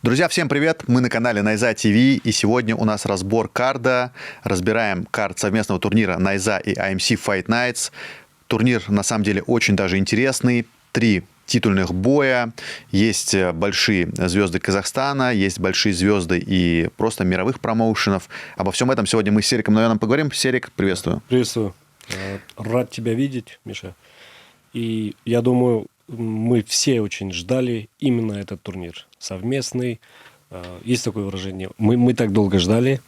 Друзья, всем привет! Мы на канале Найза ТВ, и сегодня у нас разбор карда. Разбираем кард совместного турнира Найза и AMC Fight Nights. Турнир, на самом деле, очень даже интересный. 3 титульных боя. Есть большие звезды Казахстана, есть большие звезды и просто мировых промоушенов. Обо всем этом сегодня мы с Сериком Новяном поговорим. Серик, приветствую. Приветствую. Рад тебя видеть, Миша. И я думаю, мы все очень ждали именно этот турнир. Совместный. Есть такое выражение. Мы так долго ждали.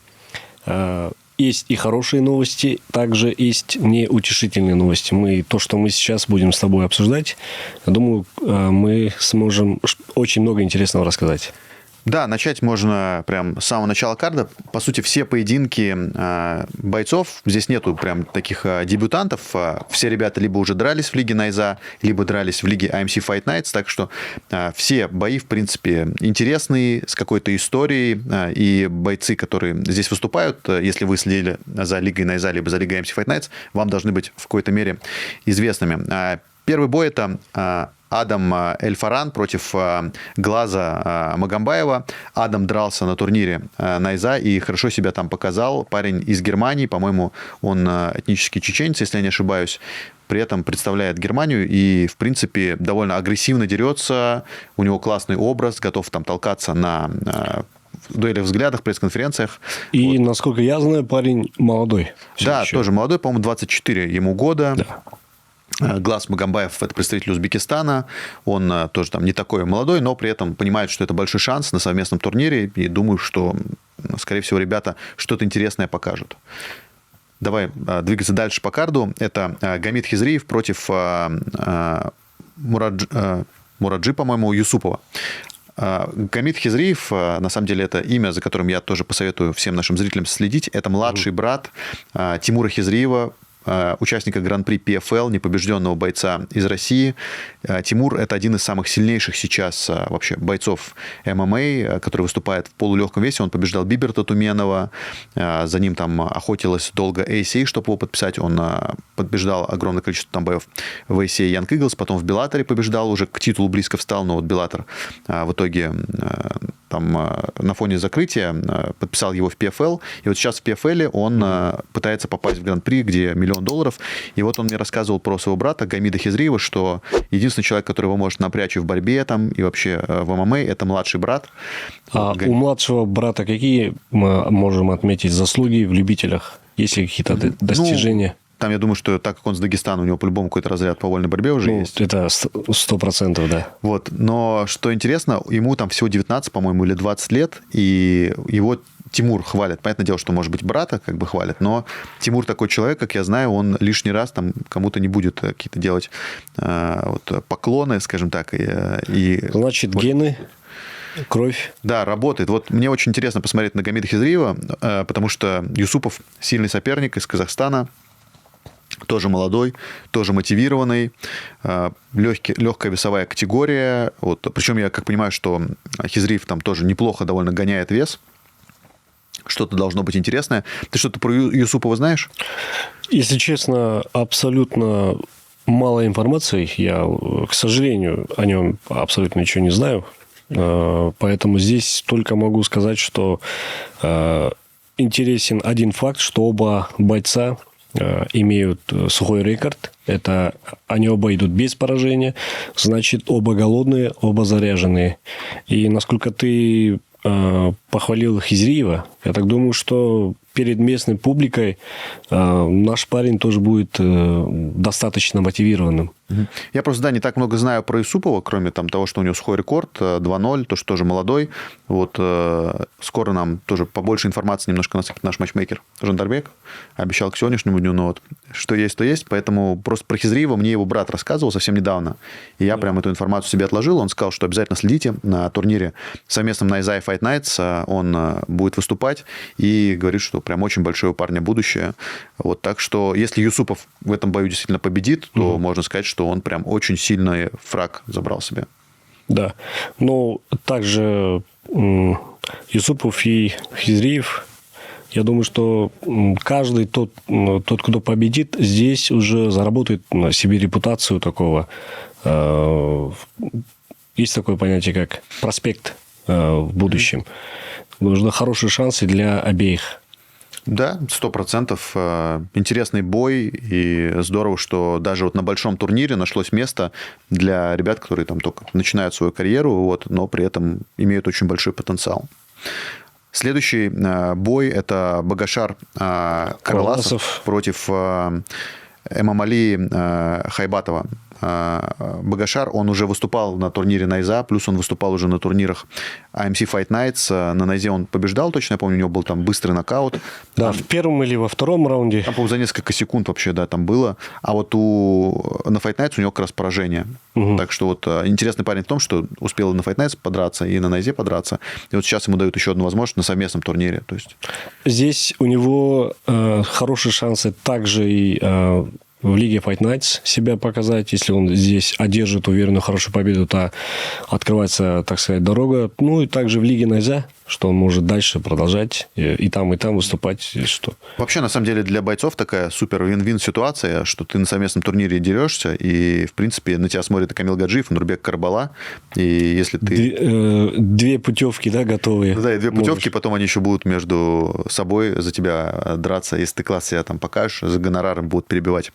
Есть и хорошие новости, также есть неутешительные новости. То, что мы сейчас будем с тобой обсуждать, я думаю, мы сможем очень много интересного рассказать. Да, начать можно прям с самого начала карда. По сути, все поединки бойцов, здесь нету прям таких дебютантов. Все ребята либо уже дрались в лиге Найза, либо дрались в лиге AMC Fight Nights. Так что все бои, в принципе, интересные, с какой-то историей. И бойцы, которые здесь выступают, если вы следили за лигой Найза, либо за лигой AMC Fight Nights, вам должны быть в какой-то мере известными. Первый бой – это Адам Эльфаран против Глаза Магомбаева. Адам дрался на турнире Найза и хорошо себя там показал. Парень из Германии, по-моему, он этнический чеченец, если я не ошибаюсь. При этом представляет Германию и, в принципе, довольно агрессивно дерется. У него классный образ, готов там толкаться на дуэлях, взглядах, пресс-конференциях. И, вот, насколько я знаю, парень молодой. Да, еще. Тоже молодой, по-моему, 24 ему года. Да. Глаз Магомбаев – это представитель Узбекистана. Он тоже там не такой молодой, но при этом понимает, что это большой шанс на совместном турнире. И думаю, что, скорее всего, ребята что-то интересное покажут. Давай двигаться дальше по карду. Это Гамид Хизриев против Мураджи, по-моему, Юсупова. Гамид Хизриев, на самом деле, это имя, за которым я тоже посоветую всем нашим зрителям следить. Это младший брат Тимура Хизриева, участника Гран-при PFL, непобежденного бойца из России. Тимур – это один из самых сильнейших сейчас вообще бойцов ММА, который выступает в полулегком весе. Он побеждал Биберта Туменова, за ним там охотилась долго ACA, чтобы его подписать. Он побеждал огромное количество там боев в ACA Young Eagles, потом в Беллаторе побеждал, уже к титулу близко встал, но вот Беллатор в итоге там на фоне закрытия подписал его в PFL. И вот сейчас в PFL он пытается попасть в Гран-при, где $1 миллион. И вот он мне рассказывал про своего брата Гамида Хизриева, что единственный человек, который его может напрячь в борьбе там, и вообще в ММА, это младший брат. У младшего брата какие мы можем отметить заслуги в любителях? Есть ли какие-то достижения? Там, я думаю, что так как он с Дагестана, у него по-любому какой-то разряд по вольной борьбе уже есть. Это 100%, да. Вот. Но что интересно, ему там всего 19, по-моему, или 20 лет, и его Тимур хвалит. Понятное дело, что, может быть, брата как бы хвалит, но Тимур такой человек, как я знаю, он лишний раз там кому-то не будет какие-то делать поклоны, скажем так. Значит, вот гены, кровь. Да, работает. Вот мне очень интересно посмотреть на Гамида Хизриева, потому что Юсупов сильный соперник из Казахстана, тоже молодой, тоже мотивированный, легкая весовая категория. Вот. Причем я как понимаю, что Хизриев там тоже неплохо довольно гоняет вес. Что-то должно быть интересное. Ты что-то про Юсупова знаешь? Если честно, абсолютно мало информации. Я, к сожалению, о нем абсолютно ничего не знаю. Поэтому здесь только могу сказать, что интересен один факт, что оба бойца имеют сухой рекорд. Это они оба идут без поражения. Значит, оба голодные, оба заряженные. И насколько ты похвалил Хизриева, я так думаю, что перед местной публикой наш парень тоже будет достаточно мотивированным. Я просто, да, не так много знаю про Юсупова, кроме там того, что у него сухой рекорд 2-0, то, что тоже молодой. Вот скоро нам тоже побольше информации немножко насыпет наш матчмейкер Жандарбек. Обещал к сегодняшнему дню, но вот что есть, то есть. Поэтому просто про Хизриева мне его брат рассказывал совсем недавно. И я прям эту информацию себе отложил. Он сказал, что обязательно следите на турнире совместном Найза и Fight Nights. Он будет выступать и говорит, что прям очень большое у парня будущее. Вот, так что, если Юсупов в этом бою действительно победит, то можно сказать, что он прям очень сильный фраг забрал себе. Да. Но также Юсупов и Хизриев, я думаю, что каждый тот, кто победит, здесь уже заработает на себе репутацию такого. Есть такое понятие, как проспект в будущем. Нужны хорошие шансы для обеих. Да, 100%. Интересный бой, и здорово, что даже вот на большом турнире нашлось место для ребят, которые там только начинают свою карьеру, вот, но при этом имеют очень большой потенциал. Следующий бой – это Багашар Карласов против Эмомали Хайбатова. Багашар, он уже выступал на турнире Найза, плюс он выступал уже на турнирах AMC Fight Nights. На Найзе он побеждал, точно я помню, у него был там быстрый нокаут. Да, в первом или во втором раунде. Там, по-моему, за несколько секунд вообще, да, там было. А вот на Fight Nights у него как раз поражение. Угу. Так что вот интересный парень в том, что успел и на Fight Nights подраться, и на Найзе подраться. И вот сейчас ему дают еще одну возможность на совместном турнире. То есть... Здесь у него хорошие шансы также и... в Лиге Fight Nights себя показать. Если он здесь одержит уверенную хорошую победу, то открывается, так сказать, дорога. Ну, и также в Лиге Найза, что он может дальше продолжать и там выступать. Что... Вообще, на самом деле, для бойцов такая супер вин-вин ситуация, что ты на совместном турнире дерешься, и, в принципе, на тебя смотрит и Камил Гаджиев, и Нурбек Карбала, и если ты... Две путевки, да, готовые. Да, и две путевки, потом они еще будут между собой за тебя драться. Если ты класс себя там покажешь, за гонораром будут перебивать.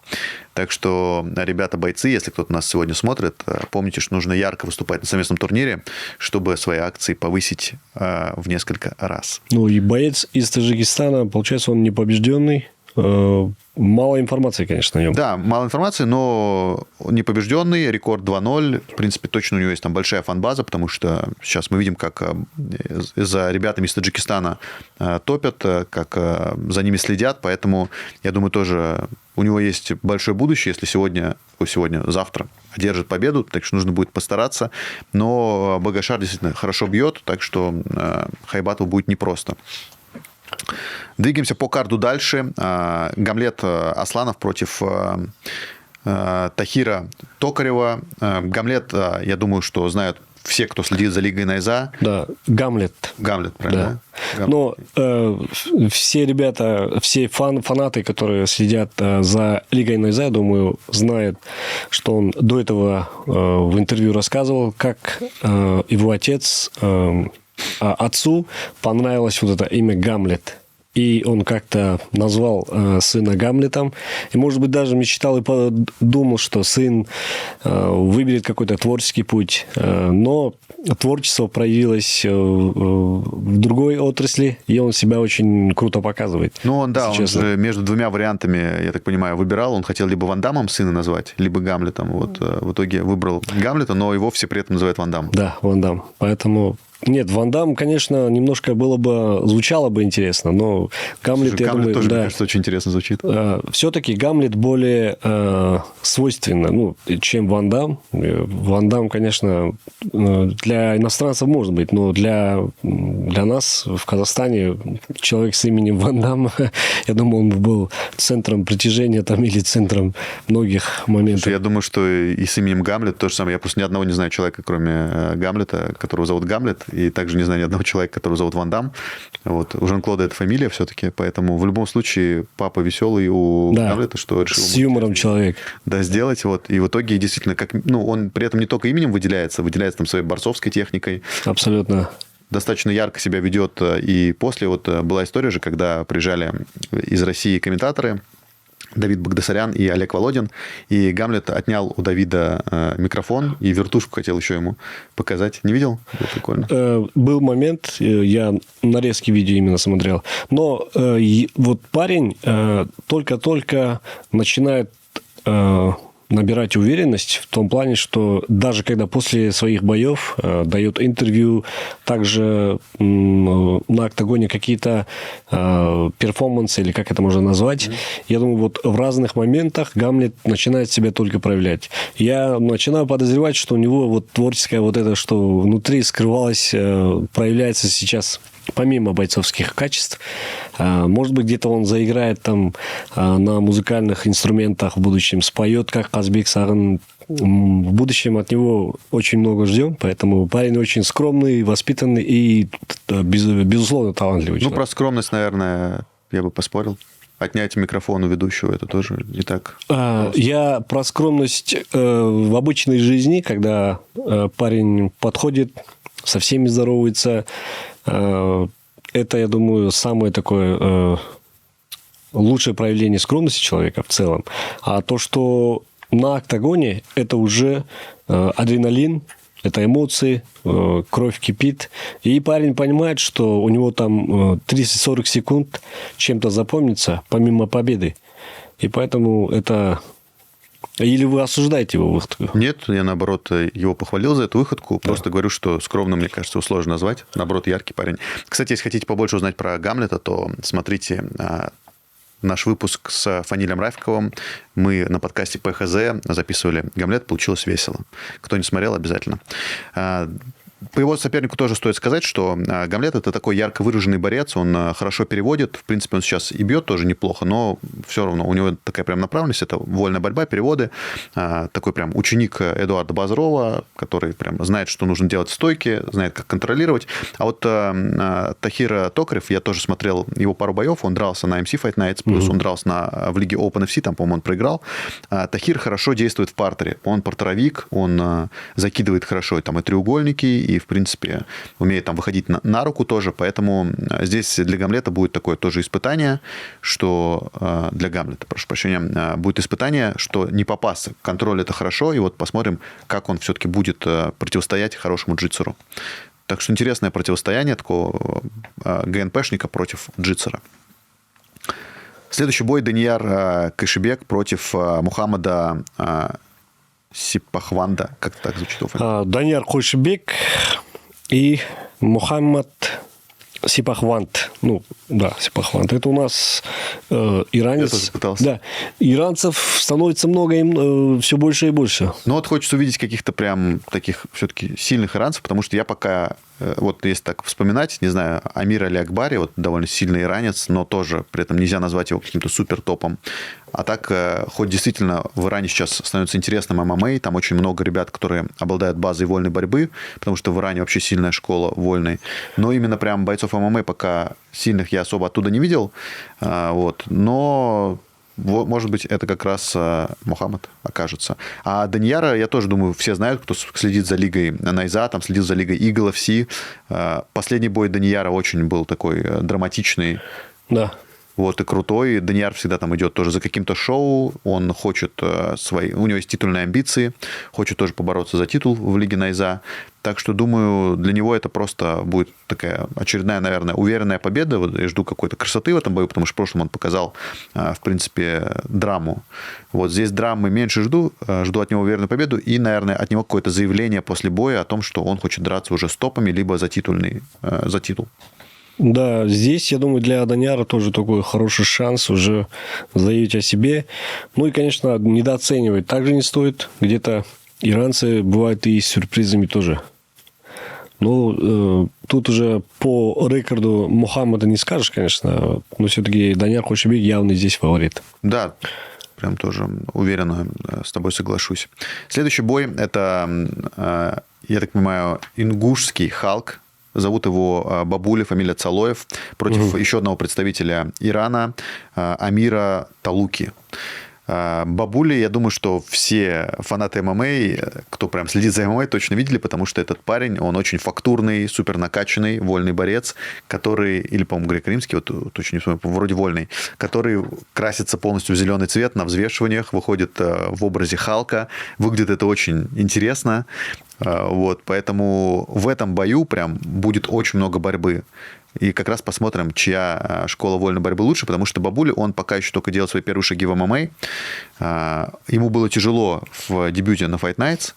Так что, ребята-бойцы, если кто-то нас сегодня смотрит, помните, что нужно ярко выступать на совместном турнире, чтобы свои акции повысить в несколько раз. Ну, и боец из Таджикистана, получается, он непобежденный. Мало информации, конечно, о нем. Да, мало информации, но непобежденный, рекорд 2-0. В принципе, точно у него есть там большая фан-база, потому что сейчас мы видим, как за ребятами из Таджикистана топят, как за ними следят. Поэтому, я думаю, тоже у него есть большое будущее, если завтра одержит победу, так что нужно будет постараться. Но Багашар действительно хорошо бьет, так что Хайбатову будет непросто. Двигаемся по карду дальше. Гамлет Асланов против Тахира Токарева. Гамлет, я думаю, что знают все, кто следит за Лигой Найза. Да, Гамлет. Гамлет, правильно? Да. Но все ребята, все фанаты, которые следят за Лигой Найза, я думаю, знают, что он до этого в интервью рассказывал, как его отцу понравилось вот это имя Гамлет. И он как-то назвал сына Гамлетом. И, может быть, даже мечтал и подумал, что сын выберет какой-то творческий путь. Но творчество проявилось в другой отрасли, и он себя очень круто показывает. Ну, он же между двумя вариантами, я так понимаю, выбирал. Он хотел либо Ван Даммом сына назвать, либо Гамлетом. Вот в итоге выбрал Гамлета, но его все при этом называют Ван Даммом. Да, Ван Дамм. Поэтому... Нет, Ван Дамм, конечно, немножко звучало бы интересно, но Гамлет, я думаю... тоже, мне кажется, очень интересно звучит. Все-таки Гамлет более свойственно, чем Ван Дамм. Ван Дамм, конечно, для иностранцев может быть, но для нас в Казахстане человек с именем Ван Дамм, я думаю, он был центром притяжения там или центром многих моментов. Я думаю, что и с именем Гамлет то же самое. Я просто ни одного не знаю человека, кроме Гамлета, которого зовут Гамлет. И также не знаю ни одного человека, которого зовут Ван Дамм. Вот. У Жан-Клода это фамилия все-таки, поэтому в любом случае папа веселый у Гамлета, что решил... С юмором человек. Да, сделать. Вот. И в итоге действительно, он при этом не только именем выделяется там своей борцовской техникой. Абсолютно. Достаточно ярко себя ведет. И после была история же, когда приезжали из России комментаторы, Давид Багдасарян и Олег Володин, и Гамлет отнял у Давида микрофон и вертушку хотел еще ему показать. Не видел? Было прикольно. Был момент, я нарезки видео именно смотрел, но вот парень только-только начинает набирать уверенность в том плане, что даже когда после своих боев дает интервью, также на октагоне какие-то перформансы, или как это можно назвать, я думаю, вот в разных моментах Гамлет начинает себя только проявлять. Я начинаю подозревать, что у него вот творческое вот это, что внутри скрывалось, проявляется сейчас помимо бойцовских качеств. Может быть, где-то он заиграет там на музыкальных инструментах в будущем, споет, как Казбек Сагын. В будущем от него очень много ждем, поэтому парень очень скромный, воспитанный и, безусловно, талантливый человек. Про скромность, наверное, я бы поспорил. Отнять микрофон у ведущего, это тоже не так. Я про скромность в обычной жизни, когда парень подходит, со всеми здоровается. Это, я думаю, самое такое лучшее проявление скромности человека в целом. А то, что на октагоне, это уже адреналин, это эмоции, кровь кипит. И парень понимает, что у него там 30-40 секунд чем-то запомнится, помимо победы. И поэтому это... Или вы осуждаете его выходку? Нет, я, наоборот, его похвалил за эту выходку. Да. Просто говорю, что скромным, мне кажется, его сложно назвать. Наоборот, яркий парень. Кстати, если хотите побольше узнать про Гамлета, то смотрите наш выпуск с Фанилем Рафиковым. Мы на подкасте ПХЗ записывали «Гамлет». Получилось весело. Кто не смотрел, обязательно. По его сопернику тоже стоит сказать, что Гамлет – это такой ярко выраженный борец, он хорошо переводит, в принципе, он сейчас и бьет тоже неплохо, но все равно у него такая прям направленность, это вольная борьба, переводы, такой прям ученик Эдуарда Базарова, который прям знает, что нужно делать в стойке, знает, как контролировать. А вот Тахир Токарев, я тоже смотрел его пару боев, он дрался на MC Fight Nights, плюс он дрался в лиге Open FC, там, по-моему, он проиграл. Тахир хорошо действует в партере, он партеровик, он закидывает хорошо там и треугольники, и, в принципе, умеет там выходить на руку тоже. Поэтому здесь для Гамлета будет такое тоже испытание, что... Для Гамлета, прошу прощения, будет испытание, что не попасться. Контроль – это хорошо, и вот посмотрим, как он все-таки будет противостоять хорошему джитсеру. Так что интересное противостояние такого ГНПшника против джитсера. Следующий бой – Данияр Кайшибек против Мухаммада Сипахванда. Как так звучит? Данияр Кайшибек и Мухаммад Сипахванд. Ну, да, Сипахванд. Это у нас иранец. Я тоже пытался. Да. Иранцев становится много, им все больше и больше. Ну, вот хочется увидеть каких-то прям таких все-таки сильных иранцев, потому что я пока, вот если так вспоминать, не знаю, Амир Али Акбари, вот довольно сильный иранец, но тоже при этом нельзя назвать его каким-то супер топом. А так, хоть действительно в Иране сейчас становится интересным ММА, там очень много ребят, которые обладают базой вольной борьбы, потому что в Иране вообще сильная школа вольной. Но именно прям бойцов ММА пока сильных я особо оттуда не видел. Вот. Но, может быть, это как раз Мухаммад окажется. А Данияра, я тоже думаю, все знают, кто следит за лигой Найза, там следит за лигой Eagle FC. Последний бой Данияра очень был такой драматичный. Да. Вот, и крутой. Данияр всегда там идет тоже за каким-то шоу. Он хочет у него есть титульные амбиции. Хочет тоже побороться за титул в лиге Найза. Так что, думаю, для него это просто будет такая очередная, наверное, уверенная победа. Вот я жду какой-то красоты в этом бою, потому что в прошлом он показал, в принципе, драму. Вот здесь драмы меньше жду. Жду от него уверенную победу. И, наверное, от него какое-то заявление после боя о том, что он хочет драться уже с топами, либо за титул. Да, здесь, я думаю, для Данияра тоже такой хороший шанс уже заявить о себе. Ну и, конечно, недооценивать также не стоит. Где-то иранцы бывают и с сюрпризами тоже. Ну, тут уже по рекорду Мухаммада не скажешь, конечно, но все-таки Данияр Кайшибек явно здесь фаворит. Да, прям тоже уверенно с тобой соглашусь. Следующий бой – это, я так понимаю, ингушский Халк. Зовут его Бабули, фамилия Цалоев, против еще одного представителя Ирана, Амира Талуки. Бабули, я думаю, что все фанаты ММА, кто прям следит за ММА, точно видели, потому что этот парень, он очень фактурный, супер накачанный, вольный борец, который, или, по-моему, греко-римский, вот точно не помню, вроде вольный, который красится полностью в зеленый цвет на взвешиваниях, выходит в образе Халка. Выглядит это очень интересно. Вот, поэтому в этом бою прям будет очень много борьбы. И как раз посмотрим, чья школа вольной борьбы лучше, потому что Бабули, он пока еще только делал свои первые шаги в ММА. Ему было тяжело в дебюте на Fight Nights,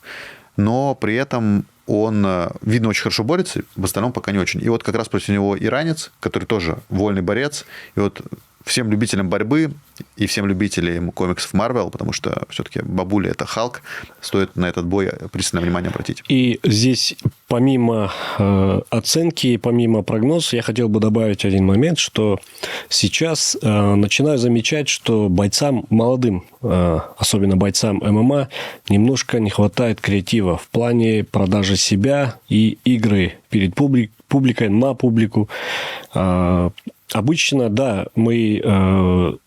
но при этом он, видно, очень хорошо борется, в остальном пока не очень. И вот как раз против него иранец, который тоже вольный борец. И вот всем любителям борьбы и всем любителям комиксов Marvel, потому что все-таки Бабули – это Халк, стоит на этот бой пристальное внимание обратить. И здесь помимо оценки, помимо прогноза, я хотел бы добавить один момент, что сейчас начинаю замечать, что бойцам молодым, особенно бойцам ММА, немножко не хватает креатива в плане продажи себя и игры перед публикой, на публику. Обычно, да, мы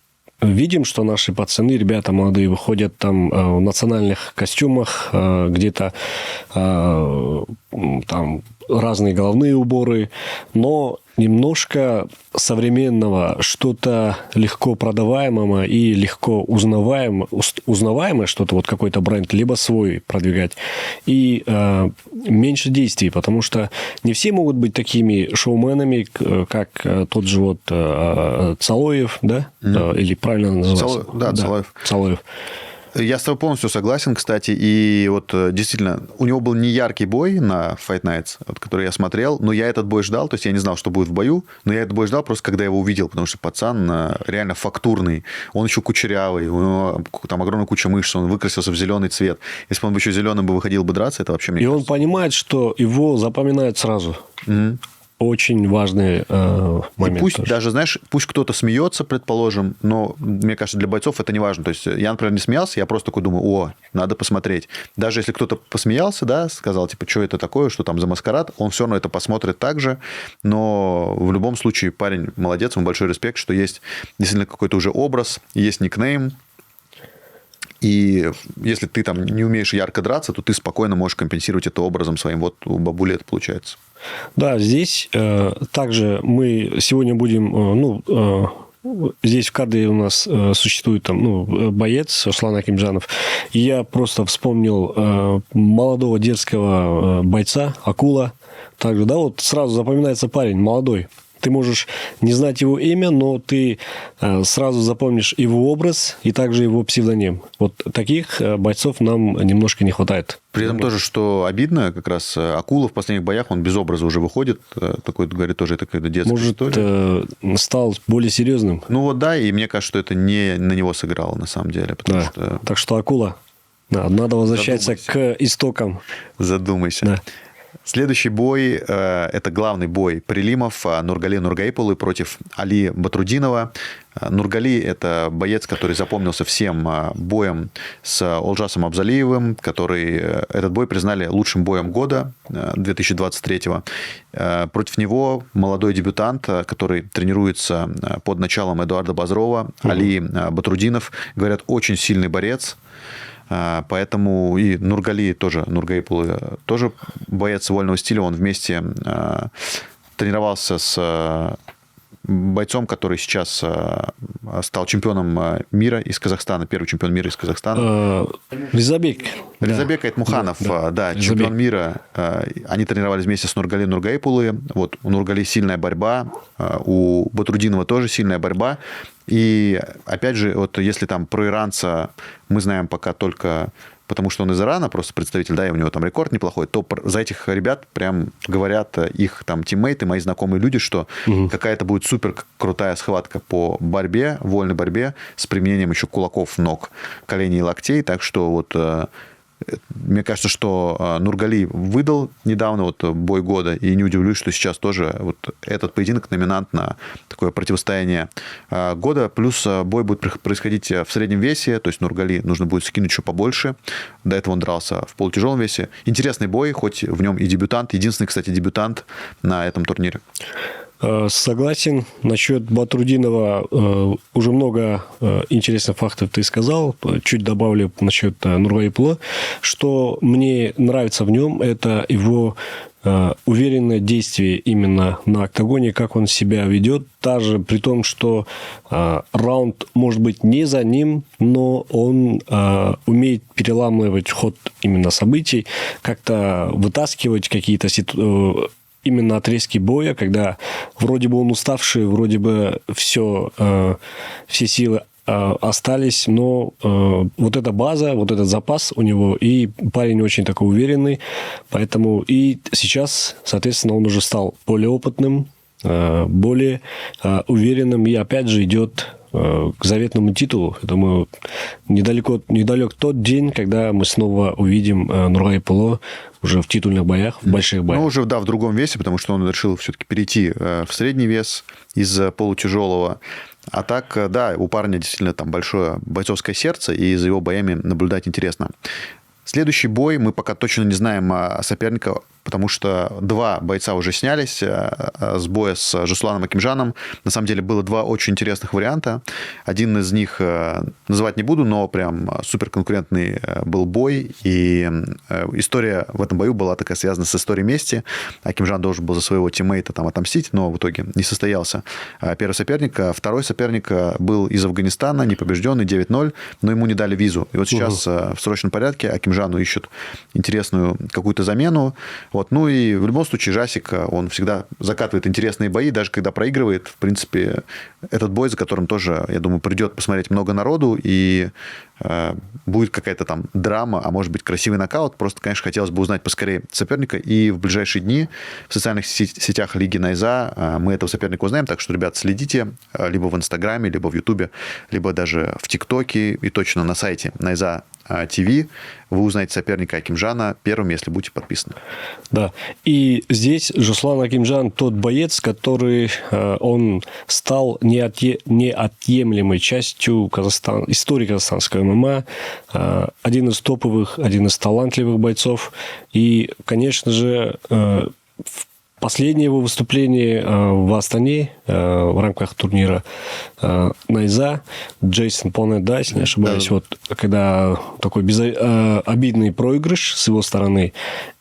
видим, что наши пацаны, ребята молодые, выходят там в национальных костюмах, где-то там разные головные уборы, но немножко современного, что-то легко продаваемого и легко узнаваемое, что-то вот какой-то бренд, либо свой продвигать, и меньше действий, потому что не все могут быть такими шоуменами, как тот же вот Цалоев, да? Или правильно называется? Цалоев. Я с тобой полностью согласен, кстати, и вот действительно, у него был не яркий бой на Fight Nights, вот, который я смотрел, но я этот бой ждал, то есть я не знал, что будет в бою, но я этот бой ждал просто, когда я его увидел, потому что пацан реально фактурный, он еще кучерявый, у него там огромная куча мышц, он выкрасился в зеленый цвет. Если бы он еще зеленым бы выходил бы драться, это вообще мне кажется. Он понимает, что его запоминают сразу. Mm-hmm. Очень важный момент. И пусть тоже. Даже, знаешь, пусть кто-то смеется, предположим, но мне кажется, для бойцов это не важно. То есть я, например, не смеялся, я просто такой думаю, надо посмотреть. Даже если кто-то посмеялся, да, сказал, типа, что это такое, что там за маскарад, он все равно это посмотрит так же. Но в любом случае парень молодец, ему большой респект, что есть действительно какой-то уже образ, есть никнейм. И если ты там не умеешь ярко драться, то ты спокойно можешь компенсировать это образом своим. Вот у бабули это получается. Да, здесь также мы сегодня будем, здесь в кадре у нас существует там, боец Руслан Акимджанов. И я просто вспомнил молодого дерзкого бойца Акула. Также, да, вот сразу запоминается парень молодой. Ты можешь не знать его имя, но ты сразу запомнишь его образ и также его псевдоним. Вот таких бойцов нам немножко не хватает. При этом тоже, что обидно, как раз Акула в последних боях, он без образа уже выходит. Такой, говорит, тоже это какая-то детская история. Может, стал более серьезным. Ну вот да, и мне кажется, что это не на него сыграло на самом деле. Что... Так что Акула, надо возвращаться к истокам. Задумайся. Да. Следующий бой – это главный бой прелимов Нургали Нургайполы против Али Батрудинова. Нургали – это боец, который запомнился всем боем с Олжасом Абзалиевым, который этот бой признали лучшим боем года 2023-го. Против него молодой дебютант, который тренируется под началом Эдуарда Базрова, Али Батрудинов. Говорят, очень сильный борец. Поэтому и Нургали тоже, Нургайпул тоже боец вольного стиля. Он вместе тренировался с бойцом, который сейчас стал чемпионом мира из Казахстана, первый чемпион мира из Казахстана. Ризабек Айтмуханов, да, чемпион мира. Они тренировались вместе с Нургали Нургайпулы. Вот у Нургали сильная борьба, у Батрудинова тоже сильная борьба. И опять же, вот если там про иранца мы знаем пока только потому, что он из Ирана, просто представитель, да, и у него там рекорд неплохой, то за этих ребят прям говорят их там тиммейты, мои знакомые люди, что какая-то будет супер крутая схватка по борьбе, вольной борьбе с применением еще кулаков, ног, коленей и локтей. Так что вот мне кажется, что Нургали выдал недавно вот бой года, и не удивлюсь, что сейчас тоже вот этот поединок номинант на такое противостояние года. Плюс бой будет происходить в среднем весе, то есть Нургали нужно будет скинуть еще побольше. До этого он дрался в полутяжелом весе. Интересный бой, хоть в нем и дебютант, единственный, кстати, дебютант на этом турнире. Согласен. Насчет Батрудинова уже много интересных фактов ты сказал. Чуть добавлю насчет Нургайпула. Что мне нравится в нем, это его уверенное действие именно на октагоне, как он себя ведет, даже при том, что раунд может быть не за ним, но он умеет переламывать ход именно событий, как-то вытаскивать какие-то именно отрезки боя, когда вроде бы он уставший, вроде бы все силы остались, но вот эта база, вот этот запас у него, и парень очень такой уверенный, поэтому и сейчас, соответственно, он уже стал более опытным, более уверенным, и опять же идет к заветному титулу. Я думаю, недалек тот день, когда мы снова увидим Нургайпула уже в титульных боях, в больших боях. Ну, уже, да, в другом весе, потому что он решил все-таки перейти в средний вес из полутяжелого. А так, да, у парня действительно там большое бойцовское сердце, и за его боями наблюдать интересно. Следующий бой, мы пока точно не знаем соперника. потому что 2 бойца уже снялись с боя с Жасуланом Акимжаном. На самом деле было 2 очень интересных варианта. Один из них называть не буду, но прям суперконкурентный был бой. И история в этом бою была такая связана с историей мести. Акимжан должен был за своего тиммейта там отомстить, но в итоге не состоялся первый соперник. Второй соперник был из Афганистана, непобежденный, 9-0, но ему не дали визу. И вот сейчас в срочном порядке Акимжану ищут интересную какую-то замену. Вот. Ну и в любом случае Жасик, он всегда закатывает интересные бои, даже когда проигрывает. В принципе, этот бой, за которым тоже, я думаю, придет посмотреть много народу, и будет какая-то там драма, а может быть красивый нокаут. Просто, конечно, хотелось бы узнать поскорее соперника. И в ближайшие дни в социальных сетях Лиги Найза мы этого соперника узнаем. Так что, ребят, следите либо в Инстаграме, либо в Ютубе, либо даже в ТикТоке и точно на сайте Найза ТВ. Вы узнаете соперника Акимжана первым, если будете подписаны. Да. И здесь Жасулан Акимжан тот боец, который он стал неотъемлемой частью истории казахстанского ММА. Один из топовых, один из талантливых бойцов. И, конечно же, последнее его выступление в Астане в рамках турнира Найза, Джейсон Понеда, если не ошибаюсь, вот когда такой обидный проигрыш с его стороны.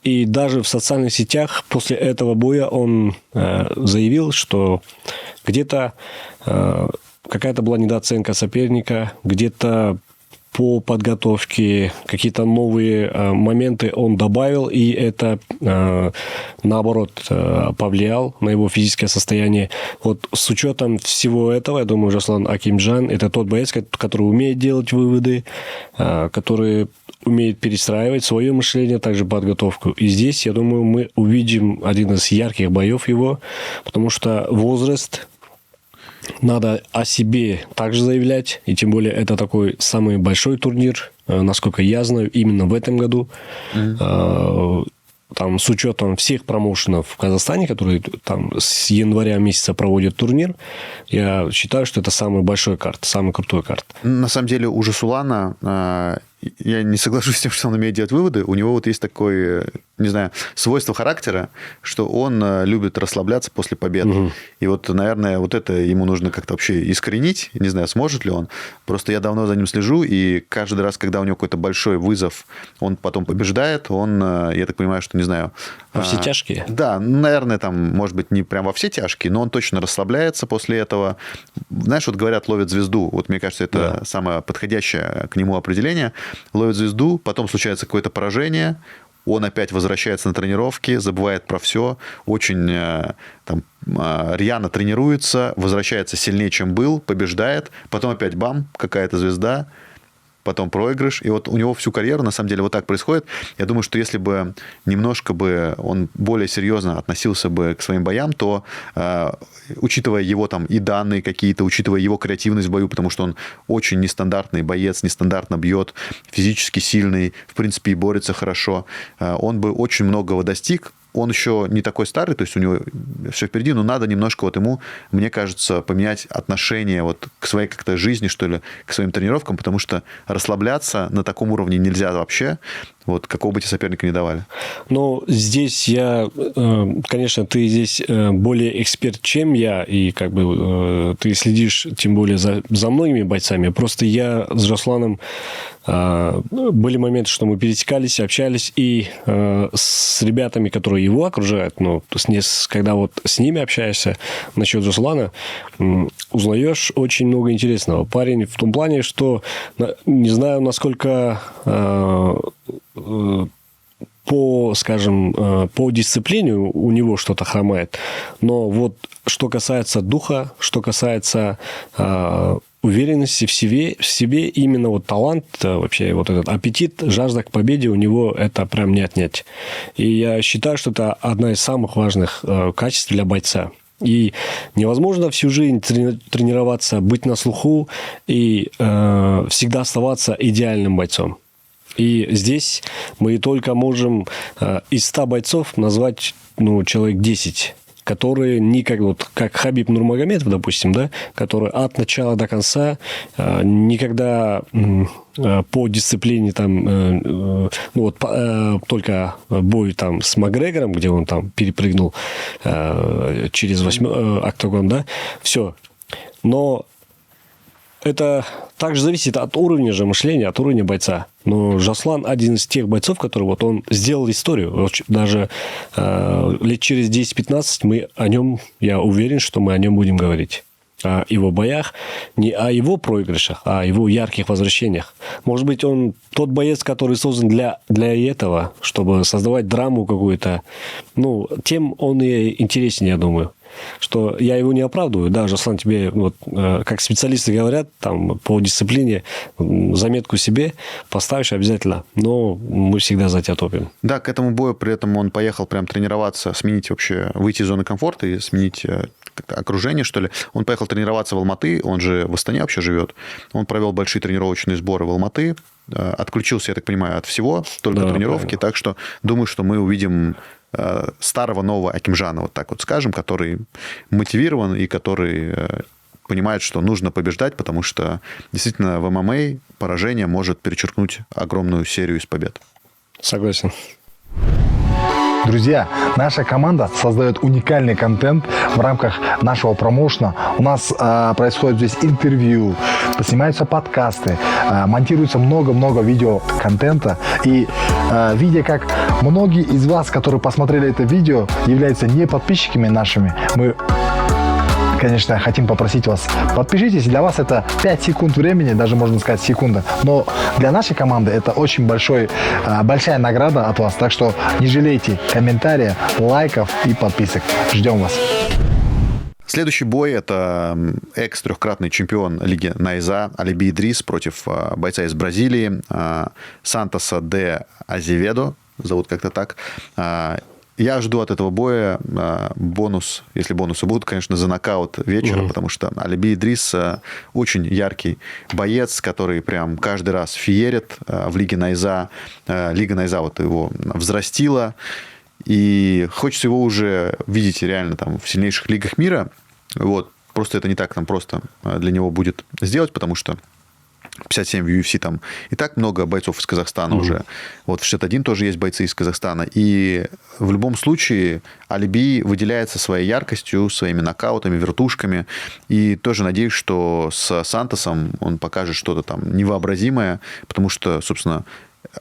И даже в социальных сетях после этого боя он заявил, что где-то какая-то была недооценка соперника, где-то по подготовке какие-то новые моменты он добавил, и это, наоборот, повлиял на его физическое состояние. Вот с учетом всего этого, я думаю, Жасулан Акимжан – это тот боец, который умеет делать выводы, который умеет перестраивать свое мышление, также подготовку. И здесь, я думаю, мы увидим один из ярких боев его, потому что возраст... Надо о себе также заявлять, и тем более это такой самый большой турнир, насколько я знаю, именно в этом году. Там, с учетом всех промоушенов в Казахстане, которые там с января месяца проводят турнир, я считаю, что это самый большой карт, самый крутой карт. На самом деле у Жасулана, я не соглашусь с тем, что он умеет делать выводы, у него вот есть такое, не знаю, свойство характера, что он любит расслабляться после побед. Угу. И вот, наверное, вот это ему нужно как-то вообще искоренить. Не знаю, сможет ли он. Просто я давно за ним слежу, и каждый раз, когда у него какой-то большой вызов, он потом побеждает, он, я так понимаю, что, не знаю... Во все тяжкие? Да, наверное, там, может быть, не прям во все тяжкие, но он точно расслабляется после этого. Знаешь, вот говорят, ловит звезду. Вот мне кажется, это самое подходящее к нему определение. Ловит звезду, потом случается какое-то поражение, он опять возвращается на тренировки, забывает про все, очень там, рьяно тренируется, возвращается сильнее, чем был, побеждает, потом опять бам, какая-то звезда, потом проигрыш. И вот у него всю карьеру, на самом деле, вот так происходит. Я думаю, что если бы немножко бы он более серьезно относился бы к своим боям, то, учитывая его там и данные какие-то, учитывая его креативность в бою, потому что он очень нестандартный боец, нестандартно бьет, физически сильный, в принципе, и борется хорошо, он бы очень многого достиг. Он еще не такой старый, то есть у него все впереди, но надо немножко вот ему, мне кажется, поменять отношение вот к своей как-то жизни, что ли, к своим тренировкам, потому что расслабляться на таком уровне нельзя вообще, вот какого бы тебе соперника не давали. Ну, здесь я, конечно, ты здесь более эксперт, чем я, и как бы ты следишь, тем более, за многими бойцами. Просто я с Жасуланом были моменты, что мы пересекались, общались, и с ребятами, которые его окружают, ну, когда вот с ними общаешься насчет Жасулана, узнаешь очень много интересного. Парень в том плане, что не знаю, насколько по дисциплине у него что-то хромает, но вот что касается духа, что касается уверенности в себе, именно вот талант, вообще вот этот аппетит, жажда к победе у него это прям не отнять. И я считаю, что это одна из самых важных качеств для бойца. И невозможно всю жизнь тренироваться, быть на слуху и всегда оставаться идеальным бойцом. И здесь мы только можем из 100 бойцов назвать человек 10, которые вот, как Хабиб Нурмагомедов, допустим, да, который от начала до конца никогда по дисциплине там, только бой там с Макгрегором, где он там перепрыгнул через октагон, да, все. Но это также зависит от уровня же мышления, от уровня бойца. Но Жаслан один из тех бойцов, который вот он сделал историю. Даже лет через 10-15 мы о нем, я уверен, что мы о нем будем говорить. О его боях, не о его проигрышах, а о его ярких возвращениях. Может быть, он тот боец, который создан для этого, чтобы создавать драму какую-то. Ну, тем он и интереснее, я думаю. Что я его не оправдываю. Да, Жаслан, тебе, вот, как специалисты говорят, там, по дисциплине, заметку себе поставишь обязательно. Но мы всегда за тебя топим. Да, к этому бою при этом он поехал прям тренироваться, сменить вообще, выйти из зоны комфорта и сменить окружение, что ли. Он поехал тренироваться в Алматы, он же в Астане вообще живет. Он провел большие тренировочные сборы в Алматы, отключился, я так понимаю, от всего, только тренировки. Правильно. Так что думаю, что мы увидим старого нового Акимжана, вот так вот скажем, который мотивирован и который понимает, что нужно побеждать, потому что действительно в ММА поражение может перечеркнуть огромную серию из побед. Согласен. Друзья, наша команда создает уникальный контент в рамках нашего промоушена. У нас происходит здесь интервью, снимаются подкасты, монтируется много-много видеоконтента. И видя, как многие из вас, которые посмотрели это видео, являются не подписчиками нашими, мы, конечно, хотим попросить вас, подпишитесь. Для вас это 5 секунд времени, даже можно сказать секунда. Но для нашей команды это очень большая награда от вас. Так что не жалейте комментариев, лайков и подписок. Ждем вас. Следующий бой – это экс-трехкратный чемпион лиги Найза Алиби Идрис против бойца из Бразилии Сантоса де Азеведо. Зовут как-то так. Я жду от этого боя бонус, если бонусы будут, конечно, за нокаут вечера, потому что Алиби Идрис очень яркий боец, который прям каждый раз феерит в лиге Найза. Лига Найза вот его взрастила, и хочется его уже видеть реально там в сильнейших лигах мира. Вот. Просто это не так там просто для него будет сделать, потому что 57 в UFC там и так много бойцов из Казахстана уже. Вот в 61 тоже есть бойцы из Казахстана. И в любом случае Алиби выделяется своей яркостью, своими нокаутами, вертушками. И тоже надеюсь, что с Сантосом он покажет что-то там невообразимое, потому что, собственно,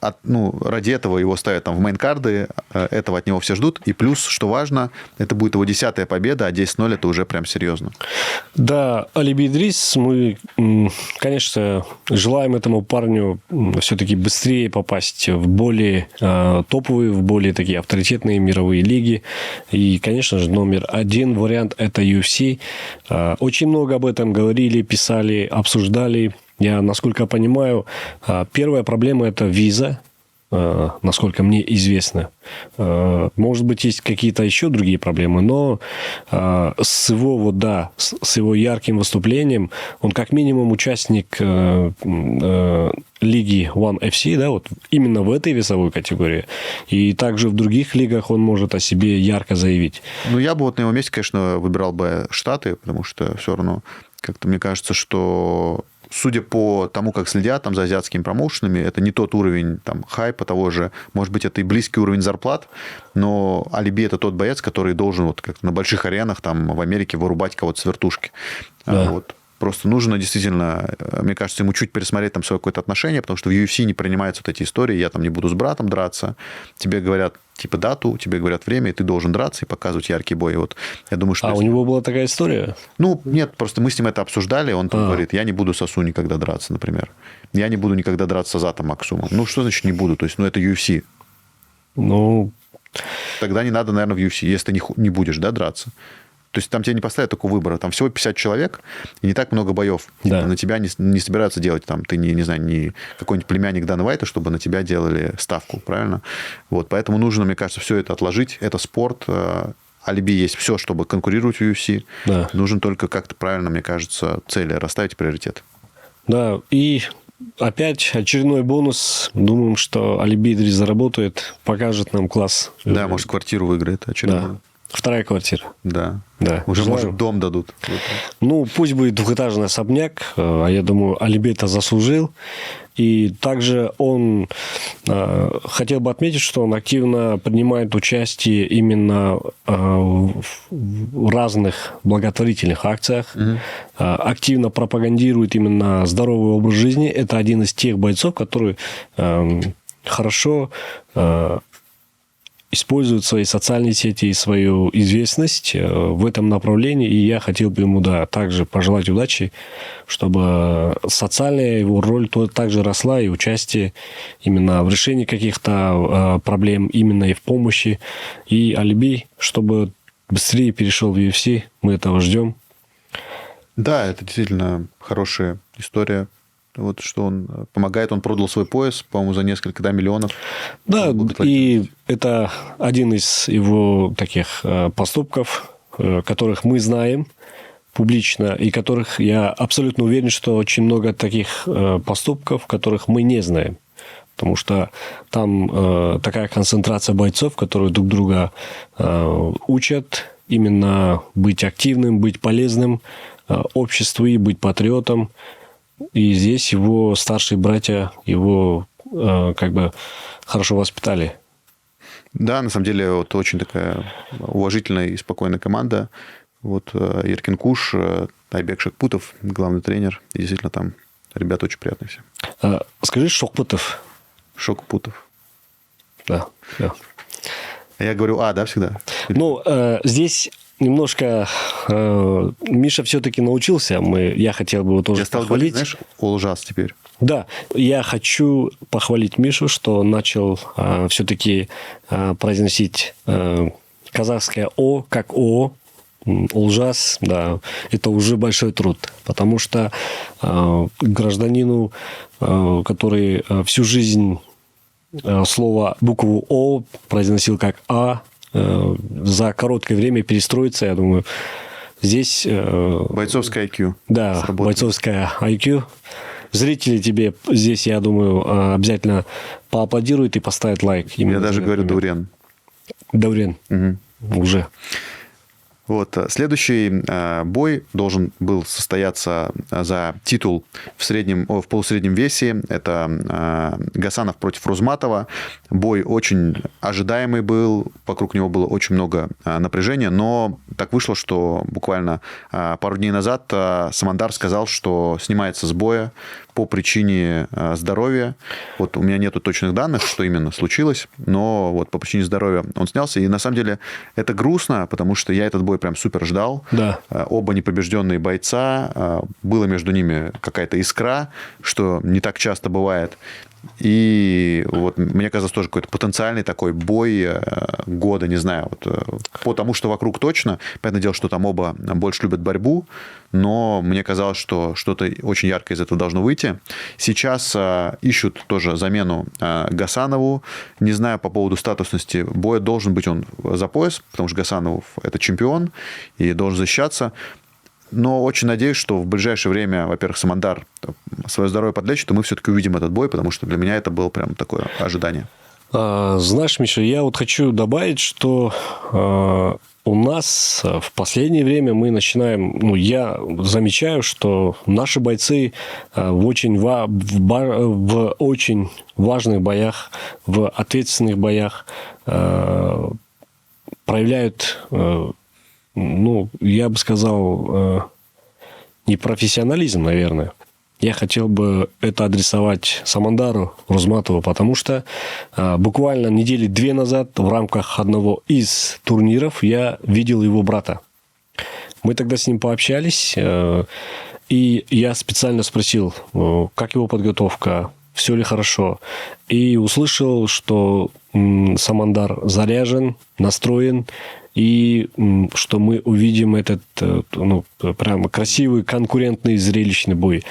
ради этого его ставят там в мейн-карды, этого от него все ждут. И плюс, что важно, это будет его 10-я победа, а 10-0 это уже прям серьезно. Да, Алиби Идрис, мы, конечно, желаем этому парню все-таки быстрее попасть в более топовые, в более такие авторитетные мировые лиги. И, конечно же, номер один вариант – это UFC. Очень много об этом говорили, писали, обсуждали. Я, насколько понимаю, первая проблема – это виза, насколько мне известно. Может быть, есть какие-то еще другие проблемы, но с его, с его ярким выступлением, он как минимум участник лиги One FC, да, вот именно в этой весовой категории. И также в других лигах он может о себе ярко заявить. Ну, я бы вот на его месте, конечно, выбирал бы Штаты, потому что все равно как-то мне кажется, что... Судя по тому, как следят там за азиатскими промоушенами, это не тот уровень там, хайпа того же. Может быть, это и близкий уровень зарплат, но Алиби – это тот боец, который должен вот как-то на больших аренах там, в Америке вырубать кого-то с вертушки. Да. Вот. Просто нужно действительно, мне кажется, ему чуть пересмотреть там свое какое-то отношение, потому что в UFC не принимаются вот эти истории, я там не буду с братом драться. Тебе говорят типа дату, тебе говорят время, и ты должен драться и показывать яркий бой. Вот я думаю, что... у него была такая история? Ну, нет, просто мы с ним это обсуждали, он там говорит, я не буду с Асу никогда драться, например. Я не буду никогда драться с Азатом Максумом. Ну, что значит не буду? То есть, это UFC. Ну... Тогда не надо, наверное, в UFC, если ты не будешь, да, драться. То есть, там тебе не поставят такого выбора. Там всего 50 человек, и не так много боев. Да. Типа, на тебя не собираются делать. Там, ты не знаю, не какой-нибудь племянник Дана Уайта, чтобы на тебя делали ставку. Правильно? Вот, поэтому нужно, мне кажется, все это отложить. Это спорт. Алиби есть все, чтобы конкурировать в UFC. Да. Нужно только как-то правильно, мне кажется, цели расставить, приоритеты. Да, и... Опять очередной бонус. Думаем, что Алиби Идрис заработает, покажет нам класс. Да, может, квартиру выиграет очередную. Да. Вторая квартира. Да. Да. Уже, Желаю. может, дом дадут. Ну, пусть будет двухэтажный особняк, а я думаю, Алибей это заслужил. И также он хотел бы отметить, что он активно принимает участие именно в разных благотворительных акциях, активно пропагандирует именно здоровый образ жизни. Это один из тех бойцов, которые хорошо используют свои социальные сети и свою известность в этом направлении. И я хотел бы ему, да, также пожелать удачи, чтобы социальная его роль также росла, и участие именно в решении каких-то проблем, именно и в помощи. И Алибей, чтобы быстрее перешел в UFC, мы этого ждем. Да, это действительно хорошая история. Вот что он помогает, он продал свой пояс, по-моему, за несколько миллионов. Да, и это один из его таких поступков, которых мы знаем публично, и которых я абсолютно уверен, что очень много таких поступков, которых мы не знаем. Потому что там такая концентрация бойцов, которые друг друга учат именно быть активным, быть полезным обществу и быть патриотом. И здесь его старшие братья его как бы хорошо воспитали. Да, на самом деле, вот очень такая уважительная и спокойная команда. Вот Еркин Куш, Айбек Шокпутов, главный тренер. И действительно там ребята очень приятные все. Скажи, Шокпутов. Шокпутов. Да. Я говорю да, всегда? Ну, здесь немножко Миша все-таки научился. Я хотел бы его тоже Я стал похвалить. говорить, знаешь, Олжас теперь. Да, я хочу похвалить Мишу, что он начал все-таки произносить казахское «о» как «о». Олжас, да, это уже большой труд, потому что гражданину, который всю жизнь букву «о» произносил как «а», за короткое время перестроиться, я думаю, здесь... Бойцовское IQ. Да, сработает. бойцовское IQ. Зрители тебе здесь, я думаю, обязательно поаплодируют и поставят лайк. Я даже говорю Даурен. Даурен. Угу. Уже. Вот. Следующий бой должен был состояться за титул в полусреднем весе. Это Гасанов против Рузматова. Бой очень ожидаемый был. Вокруг него было очень много напряжения. Но так вышло, что буквально пару дней назад Самандар сказал, что снимается с боя по причине здоровья. Вот у меня нету точных данных, что именно случилось, но вот по причине здоровья он снялся. И на самом деле это грустно, потому что я этот бой прям супер ждал. Да. Оба непобежденные бойца. Была между ними какая-то искра, что не так часто бывает. И вот мне казалось тоже какой-то потенциальный такой бой года, не знаю, вот, по тому, что вокруг точно. Понятное дело, что там оба больше любят борьбу, но мне казалось, что что-то очень яркое из этого должно выйти. Сейчас ищут тоже замену Гасанову. Не знаю по поводу статусности боя, должен быть он за пояс, потому что Гасанов это чемпион и должен защищаться. Но очень надеюсь, что в ближайшее время, во-первых, Самандар свое здоровье подлечит, и мы все-таки увидим этот бой, потому что для меня это было прям такое ожидание. Знаешь, Миша, я вот хочу добавить, что у нас в последнее время мы начинаем, я замечаю, что наши бойцы в очень важных боях, в ответственных боях проявляют... я бы сказал, непрофессионализм, наверное. Я хотел бы это адресовать Самандару Рузматову, потому что буквально недели 2 назад в рамках одного из турниров я видел его брата. Мы тогда с ним пообщались, и я специально спросил, как его подготовка, все ли хорошо. И услышал, что Самандар заряжен, настроен, и что мы увидим этот прямо красивый, конкурентный, зрелищный бой.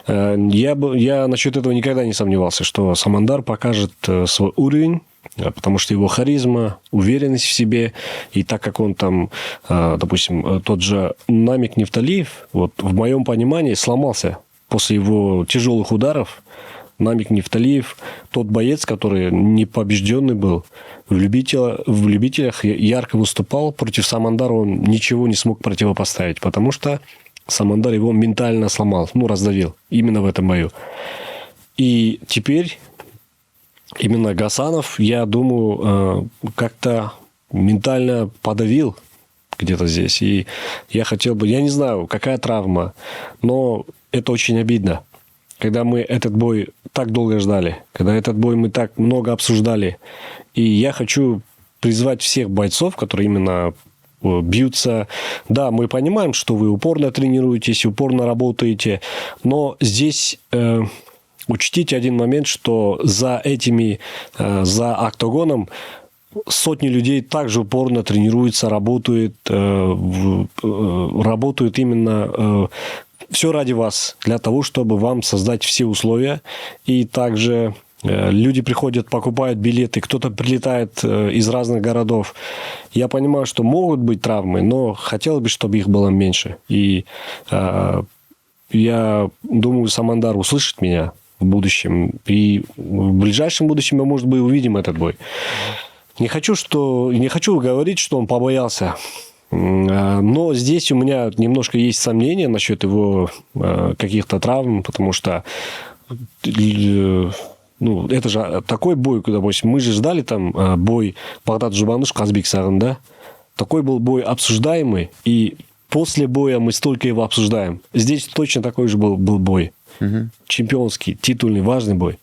Я насчет этого никогда не сомневался, что Самандар покажет свой уровень, потому что его харизма, уверенность в себе, и так как он там, допустим, тот же Намик Нефталиев, вот в моем понимании сломался после его тяжелых ударов, Намик Нефталиев, тот боец, который непобежденный был, в любителях ярко выступал, против Самандара он ничего не смог противопоставить, потому что Самандар его ментально сломал, раздавил именно в этом бою. И теперь именно Гасанов, я думаю, как-то ментально подавил где-то здесь. И я хотел бы... Я не знаю, какая травма, но это очень обидно. Когда мы этот бой так долго ждали, когда этот бой мы так много обсуждали. И я хочу призвать всех бойцов, которые именно бьются. Да, мы понимаем, что вы упорно тренируетесь, упорно работаете, но здесь... Учтите один момент, что за октагоном сотни людей также упорно тренируются, работают именно все ради вас, для того, чтобы вам создать все условия. И также люди приходят, покупают билеты, кто-то прилетает из разных городов. Я понимаю, что могут быть травмы, но хотелось бы, чтобы их было меньше. И я думаю, Самандар услышит меня в будущем. И в ближайшем будущем мы, может быть, увидим этот бой. Не хочу говорить, что он побоялся. Но здесь у меня немножко есть сомнения насчет его каких-то травм, потому что это же такой бой, допустим, мы же ждали там бой Багдад Жубануш, Казбек Сагын, да? Такой был бой обсуждаемый, и после боя мы столько его обсуждаем. Здесь точно такой же был бой. Угу. Чемпионский, титульный, важный бой.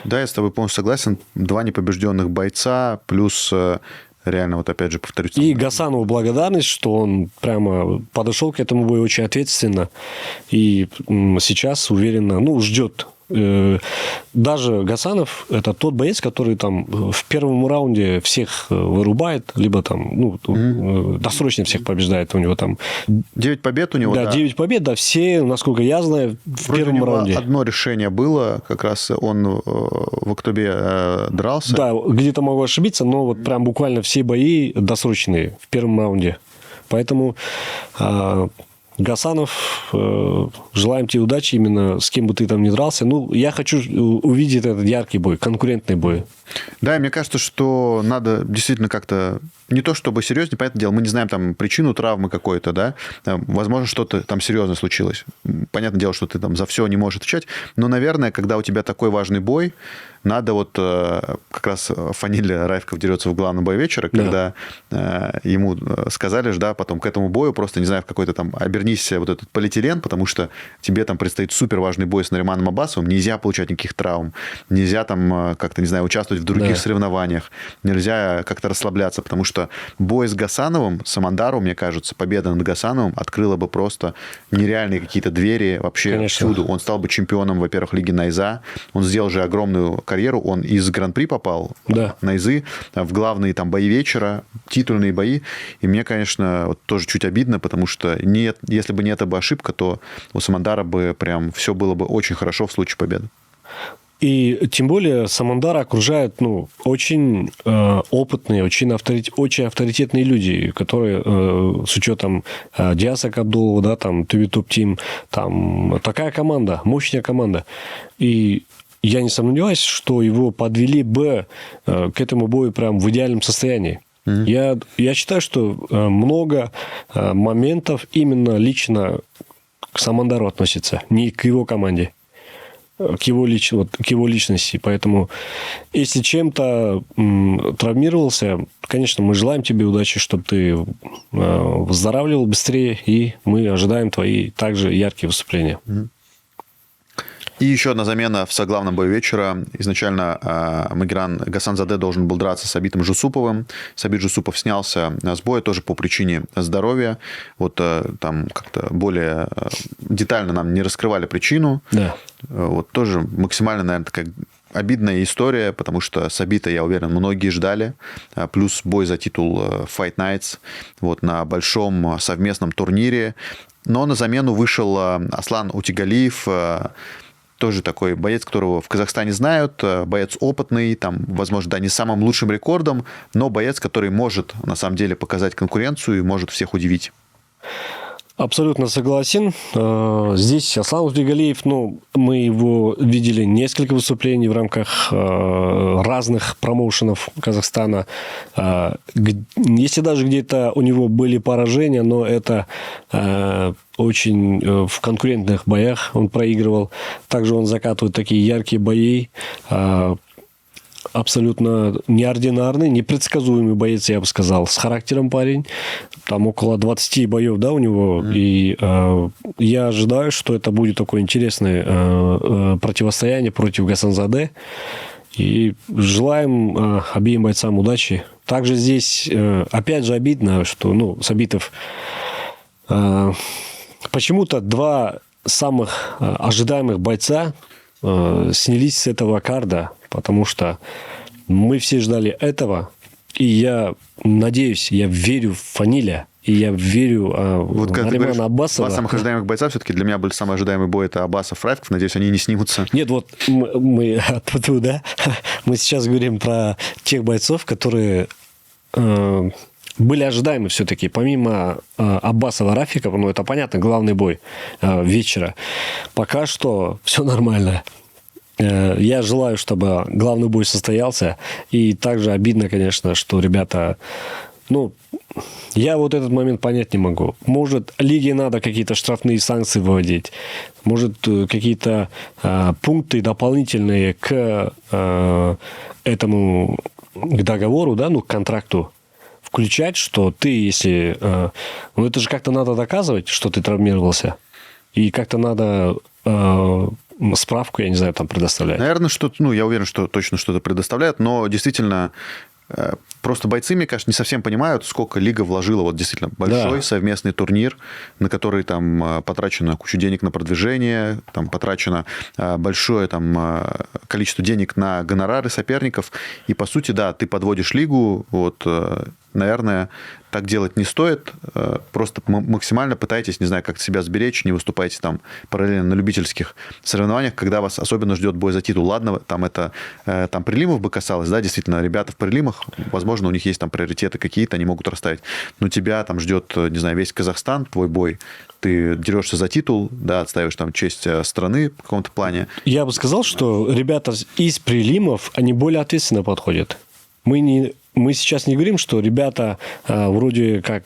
Да, я с тобой полностью согласен. 2 непобежденных бойца, плюс реально, вот опять же, повторюсь. И Гасанову благодарность, что он прямо подошел к этому бою очень ответственно. И сейчас уверенно, ждет. Даже Гасанов – это тот боец, который там в первом раунде всех вырубает, либо там, досрочно всех побеждает. У него там 9 побед у него, да. 9 побед, да, все, насколько я знаю, в первом раунде. Одно решение было, как раз он в октябре дрался. Да, где-то могу ошибиться, но вот прям буквально все бои досрочные в первом раунде. Поэтому... Гасанов, желаем тебе удачи, именно с кем бы ты там ни дрался. Я хочу увидеть этот яркий бой, конкурентный бой. Да, и мне кажется, что надо действительно как-то... Не то чтобы серьезнее, понятное дело, мы не знаем там причину травмы какой-то, да, возможно, что-то там серьезно случилось. Понятное дело, что ты там за все не можешь отвечать, но, наверное, когда у тебя такой важный бой, надо вот как раз фамилия Райфков дерется в главном бою вечера, когда ему сказали же, да, потом к этому бою просто, не знаю, в какой-то там обернись вот этот полиэтилен, потому что тебе там предстоит супер важный бой с Нариманом Аббасовым, нельзя получать никаких травм, нельзя там как-то, не знаю, участвовать в других соревнованиях, нельзя как-то расслабляться, потому что бой с Гасановым, Самандару, мне кажется, победа над Гасановым открыла бы просто нереальные какие-то двери вообще всюду. Он стал бы чемпионом, во-первых, Лиги Найза, он сделал же огромную карьеру, он из Гран-при попал, Найзы, в главные там бои вечера, титульные бои. И мне, конечно, вот тоже чуть обидно, потому что если бы не эта бы ошибка, то у Самандара бы прям все было бы очень хорошо в случае победы. И тем более Самандара окружают очень опытные, очень авторитетные люди, которые с учетом Диаса Кабдулова, да, там Тувитуп Тим, там такая команда, мощная команда. И я не сомневаюсь, что его подвели бы к этому бою прям в идеальном состоянии. Я считаю, что много моментов именно лично к Самандару относится, не к его команде, к его личности. Поэтому, если чем-то травмировался, конечно, мы желаем тебе удачи, чтобы ты выздоравливал быстрее, и мы ожидаем твои также яркие выступления. И еще одна замена в соглавном бою вечера. Изначально Магерран Гасанзаде должен был драться с Сабитом Жусуповым. Сабит Жусупов снялся с боя тоже по причине здоровья. Вот там как-то более детально нам не раскрывали причину. Да. Вот тоже максимально, наверное, такая обидная история, потому что Сабита, я уверен, многие ждали. Плюс бой за титул Fight Nights вот, на большом совместном турнире. Но на замену вышел Аслан Утигалиев, тоже такой боец, которого в Казахстане знают, боец опытный, там, возможно, да, не с самым лучшим рекордом, но боец, который может, на самом деле, показать конкуренцию и может всех удивить. Абсолютно согласен. Здесь Аслан Утбегалиев, ну, мы его видели несколько выступлений в рамках разных промоушенов Казахстана. Если даже где-то у него были поражения, но это очень в конкурентных боях он проигрывал. Также он закатывает такие яркие бои. Абсолютно неординарный, непредсказуемый боец, я бы сказал, с характером парень. Там около 20 боев, да, у него. И я ожидаю, что это будет такое интересное противостояние против Гасанзаде. И желаем обеим бойцам удачи. Также здесь, опять же, обидно, что, ну, Сабитов почему-то два самых ожидаемых бойца снялись с этого карда, потому что мы все ждали этого, и я надеюсь, я верю в Фаниля, и я верю вот в Наримана Аббасова. Два самых ожидаемых бойца, все-таки для меня были самый ожидаемый бой, это Аббасов, Райфков, надеюсь, они не снимутся. Нет, вот мы сейчас говорим про тех бойцов, которые были ожидаемы все-таки, помимо Аббасова, Рафикова, ну, это понятно, главный бой вечера. Пока что все нормально. Я желаю, чтобы главный бой состоялся. И также обидно, конечно, что ребята... Ну, я вот этот момент понять не могу. Может, лиге надо какие-то штрафные санкции выводить. Может, какие-то пункты дополнительные к этому к договору, да, ну, к контракту включать, что ты, если... Ну, это же как-то надо доказывать, что ты травмировался. И как-то надо справку, я не знаю, там предоставлять. Наверное, что-то... Ну, я уверен, что точно что-то предоставляют, но действительно... Просто бойцы, мне кажется, не совсем понимают, сколько лига вложила. Вот действительно большой совместный турнир, на который там потрачено кучу денег на продвижение, там потрачено большое там количество денег на гонорары соперников. И, по сути, да, ты подводишь лигу, вот, наверное, так делать не стоит. Просто максимально пытайтесь, не знаю, как себя сберечь, не выступайте там параллельно на любительских соревнованиях, когда вас особенно ждет бой за титул. Ладно, там это там прилимов бы касалось, да, действительно, ребята в прилимах, возможно, у них есть там приоритеты какие-то, они могут расставить. Но тебя там ждет, не знаю, весь Казахстан, твой бой. Ты дерешься за титул, да, отстаиваешь там честь страны в каком-то плане. Я бы сказал, что ребята из прилимов, они более ответственно подходят. Мы сейчас не говорим, что ребята вроде как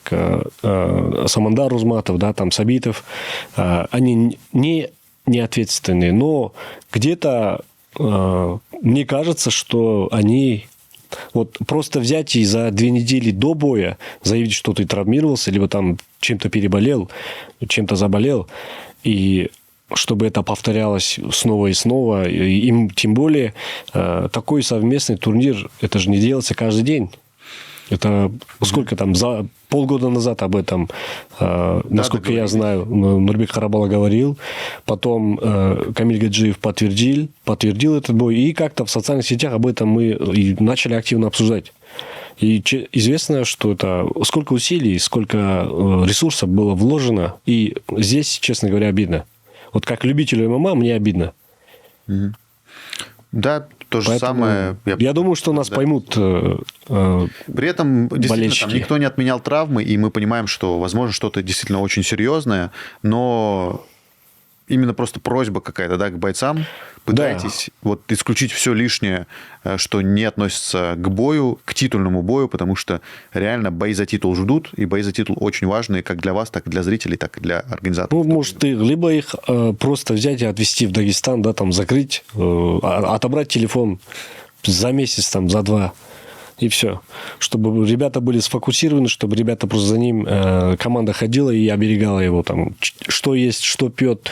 Самандар Рузматов, да, там Сабитов, они не ответственные, но где-то мне кажется, что они вот просто взять и за 2 недели до боя заявить, что ты травмировался, либо там чем-то переболел, чем-то заболел, и чтобы это повторялось снова и снова. Им тем более такой совместный турнир, это же не делается каждый день. Это сколько там, за полгода назад об этом, насколько я знаю, Нурбек Харабала говорил. Потом Камиль Гаджиев подтвердил этот бой. И как-то в социальных сетях об этом мы и начали активно обсуждать. И известно, что это сколько усилий, сколько ресурсов было вложено. И здесь, честно говоря, обидно. Вот как любителю ММА мне обидно. Да, то же самое. Я думаю, что нас поймут. При этом действительно болельщики. Там никто не отменял травмы, и мы понимаем, что, возможно, что-то действительно очень серьезное, но именно просто просьба какая-то, да, к бойцам. Пытайтесь вот исключить все лишнее, что не относится к бою, к титульному бою, потому что реально бои за титул ждут, и бои за титул очень важные как для вас, так и для зрителей, так и для организаторов. Ну, может, либо их просто взять и отвезти в Дагестан, да, там закрыть, отобрать телефон за месяц, там, за 2. И все. Чтобы ребята были сфокусированы, чтобы ребята просто за ним команда ходила и оберегала его там, что есть, что пьет,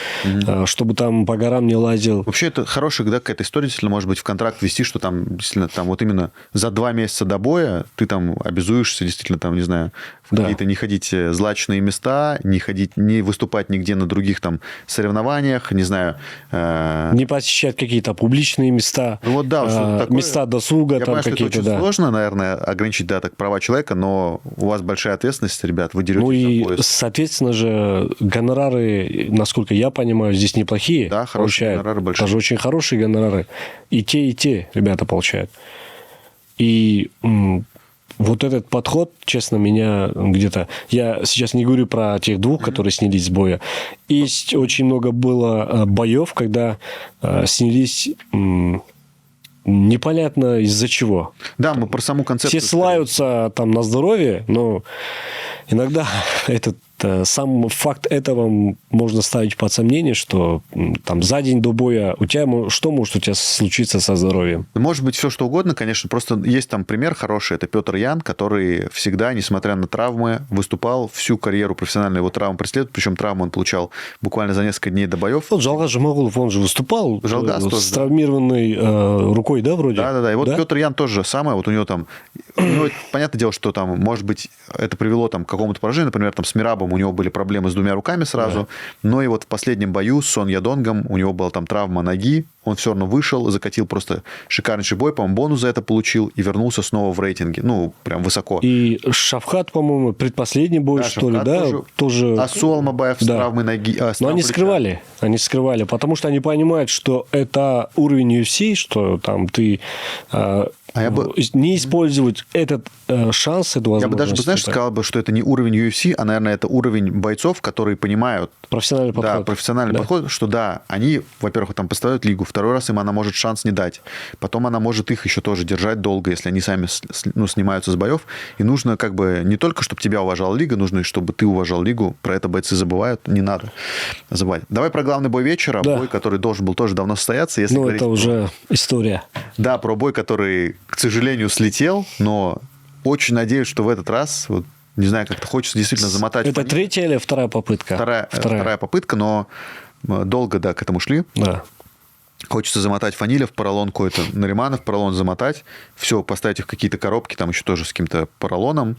чтобы там по горам не лазил. Вообще, это хорошая, да, какая-то история, действительно, может быть, в контракт ввести, что там действительно там вот именно за 2 месяца до боя ты там обязуешься действительно там, не знаю, в какие-то не ходить злачные места, не выступать нигде на других там соревнованиях, не знаю. Не посещать какие-то публичные места, ну, вот, да, такое, места досуга. Я там понимаю, что это очень сложно, наверное, ограничить, да, так права человека, но у вас большая ответственность, ребят, вы деретесь за пояс. Соответственно же, гонорары, насколько я понимаю, здесь неплохие. Да, хорошие гонорары большие. Даже очень хорошие гонорары. И те ребята получают. И вот этот подход, честно, меня где-то... Я сейчас не говорю про тех двух, которые снялись с боя. Есть очень много было боев, когда снялись... непонятно из-за чего. Да, мы про саму концепцию... Все ссылаются там на здоровье, но иногда этот сам факт этого можно ставить под сомнение, что там за день до боя что может у тебя случиться со здоровьем? Может быть, все что угодно, конечно. Просто есть там пример хороший. Это Петр Ян, который всегда, несмотря на травмы, выступал всю карьеру профессионально. Его травмы преследуют. Причем травму он получал буквально за несколько дней до боев. Вот Жалгаз Жумагулов, он же выступал Жалгаз тоже, с травмированной рукой, да, вроде? Да. И вот да? Петр Ян тоже самое. Вот у него там... понятное дело, что там, может быть, это привело там, к какому-то поражению. Например, там с Мирабом у него были проблемы с двумя руками сразу. Да. Но и вот в последнем бою с Сон Ядонгом у него была там травма ноги. Он все равно вышел, закатил просто шикарнейший бой. По-моему, бонус за это получил и вернулся снова в рейтинге. Ну, прям высоко. И Шавхат, по-моему, предпоследний бой, да, что ли, Шавхат да? Тоже... Асу Алмабаев с травмой ноги. Но они скрывали, потому что они понимают, что это уровень UFC, что там ты... не использовать этот шанс, эту возможность. Я бы даже, знаешь, сказал, что это не уровень UFC, а, наверное, это уровень бойцов, которые понимают... Профессиональный подход. Да, профессиональный подход, что да, они, во-первых, там поставят лигу, второй раз им она может шанс не дать. Потом она может их еще тоже держать долго, если они сами снимаются с боев. И нужно как бы не только, чтобы тебя уважала лига, нужно и чтобы ты уважал лигу. Про это бойцы забывают, не надо забывать. Давай про главный бой вечера, бой, который должен был тоже давно состояться. Если говорить... это уже история. Да, про бой, который, к сожалению, слетел, но очень надеюсь, что в этот раз... Вот, не знаю, как-то хочется действительно замотать. Это третья или вторая попытка? Вторая попытка, но долго, да, к этому шли. Да. Хочется замотать Фаниля в поролон какой-то, Наримана в поролон замотать. Все, поставить их в какие-то коробки, там еще тоже с каким-то поролоном.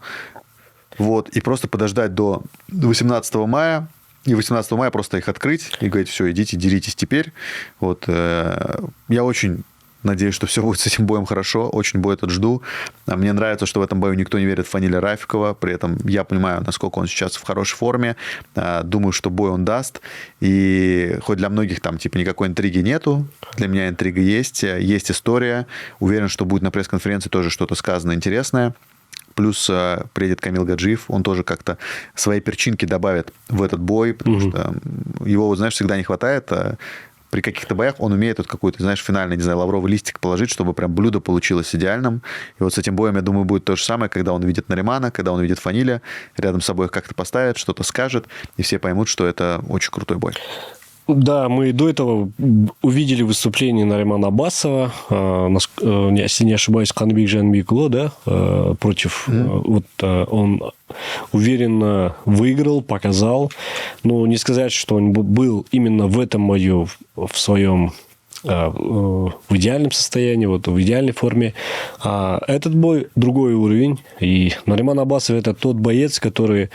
Вот, и просто подождать до 18 мая. И 18 мая просто их открыть и говорить, все, идите, деритесь теперь. Вот, я очень... Надеюсь, что все будет с этим боем хорошо. Очень бой этот жду. Мне нравится, что в этом бою никто не верит в Фаниля Рафикова. При этом я понимаю, насколько он сейчас в хорошей форме. Думаю, что бой он даст. И хоть для многих там типа никакой интриги нету, для меня интрига есть. Есть история. Уверен, что будет на пресс-конференции тоже что-то сказано интересное. Плюс приедет Камил Гаджиев, он тоже как-то свои перчинки добавит в этот бой, потому что его, знаешь, всегда не хватает. При каких-то боях он умеет вот какой-то, знаешь, финальный, не знаю, лавровый листик положить, чтобы прям блюдо получилось идеальным. И вот с этим боем, я думаю, будет то же самое, когда он видит Наримана, когда он видит Фаниля, рядом с собой их как-то поставит, что-то скажет, и все поймут, что это очень крутой бой. Да, мы до этого увидели выступление Наримана Аббасова, если не ошибаюсь, Канбек Жанбекло, да, против... Вот он уверенно выиграл, показал. Но не сказать, что он был именно в этом бою в своем в идеальном состоянии, вот в идеальной форме. А этот бой другой уровень. И Нариман Аббасов – это тот боец, который...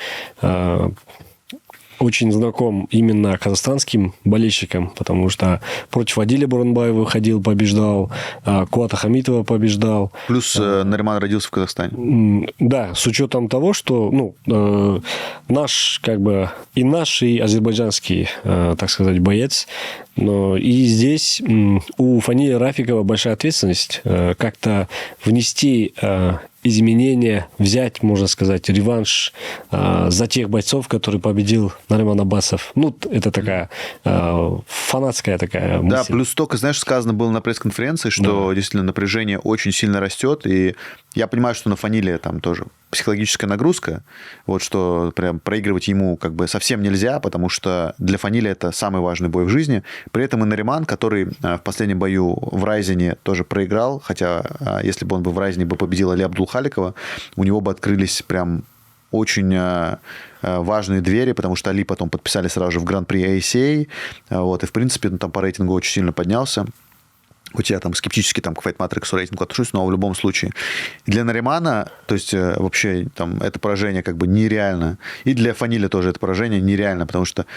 очень знаком именно казахстанским болельщикам, потому что против Адиля Буранбаева выходил, побеждал, Куата Хамитова побеждал. Плюс Нариман родился в Казахстане. Да, с учетом того, что наш, как бы, и наш, и азербайджанский, так сказать, боец. Но и здесь у Фаниля Рафикова большая ответственность как-то внести изменения, взять, можно сказать, реванш за тех бойцов, которые победил Нариман Аббасов. Ну, это такая фанатская такая мысль. Да, плюс только, знаешь, сказано было на пресс-конференции, что действительно напряжение очень сильно растет, и я понимаю, что на Фаниле там тоже психологическая нагрузка, вот что прям проигрывать ему как бы совсем нельзя, потому что для Фаниля это самый важный бой в жизни. При этом и Нариман, который в последнем бою в Райзене тоже проиграл, хотя если бы он бы в Райзене бы победил Али Абдулхаликова, у него бы открылись прям очень важные двери, потому что Али потом подписали сразу же в Гран-при ASA, вот, и в принципе там по рейтингу очень сильно поднялся. Хоть я там скептически там, к Fight Matrix рейтингу отношусь, но в любом случае. И для Наримана, то есть вообще там это поражение как бы нереально. И для Фаниля тоже это поражение нереально, потому что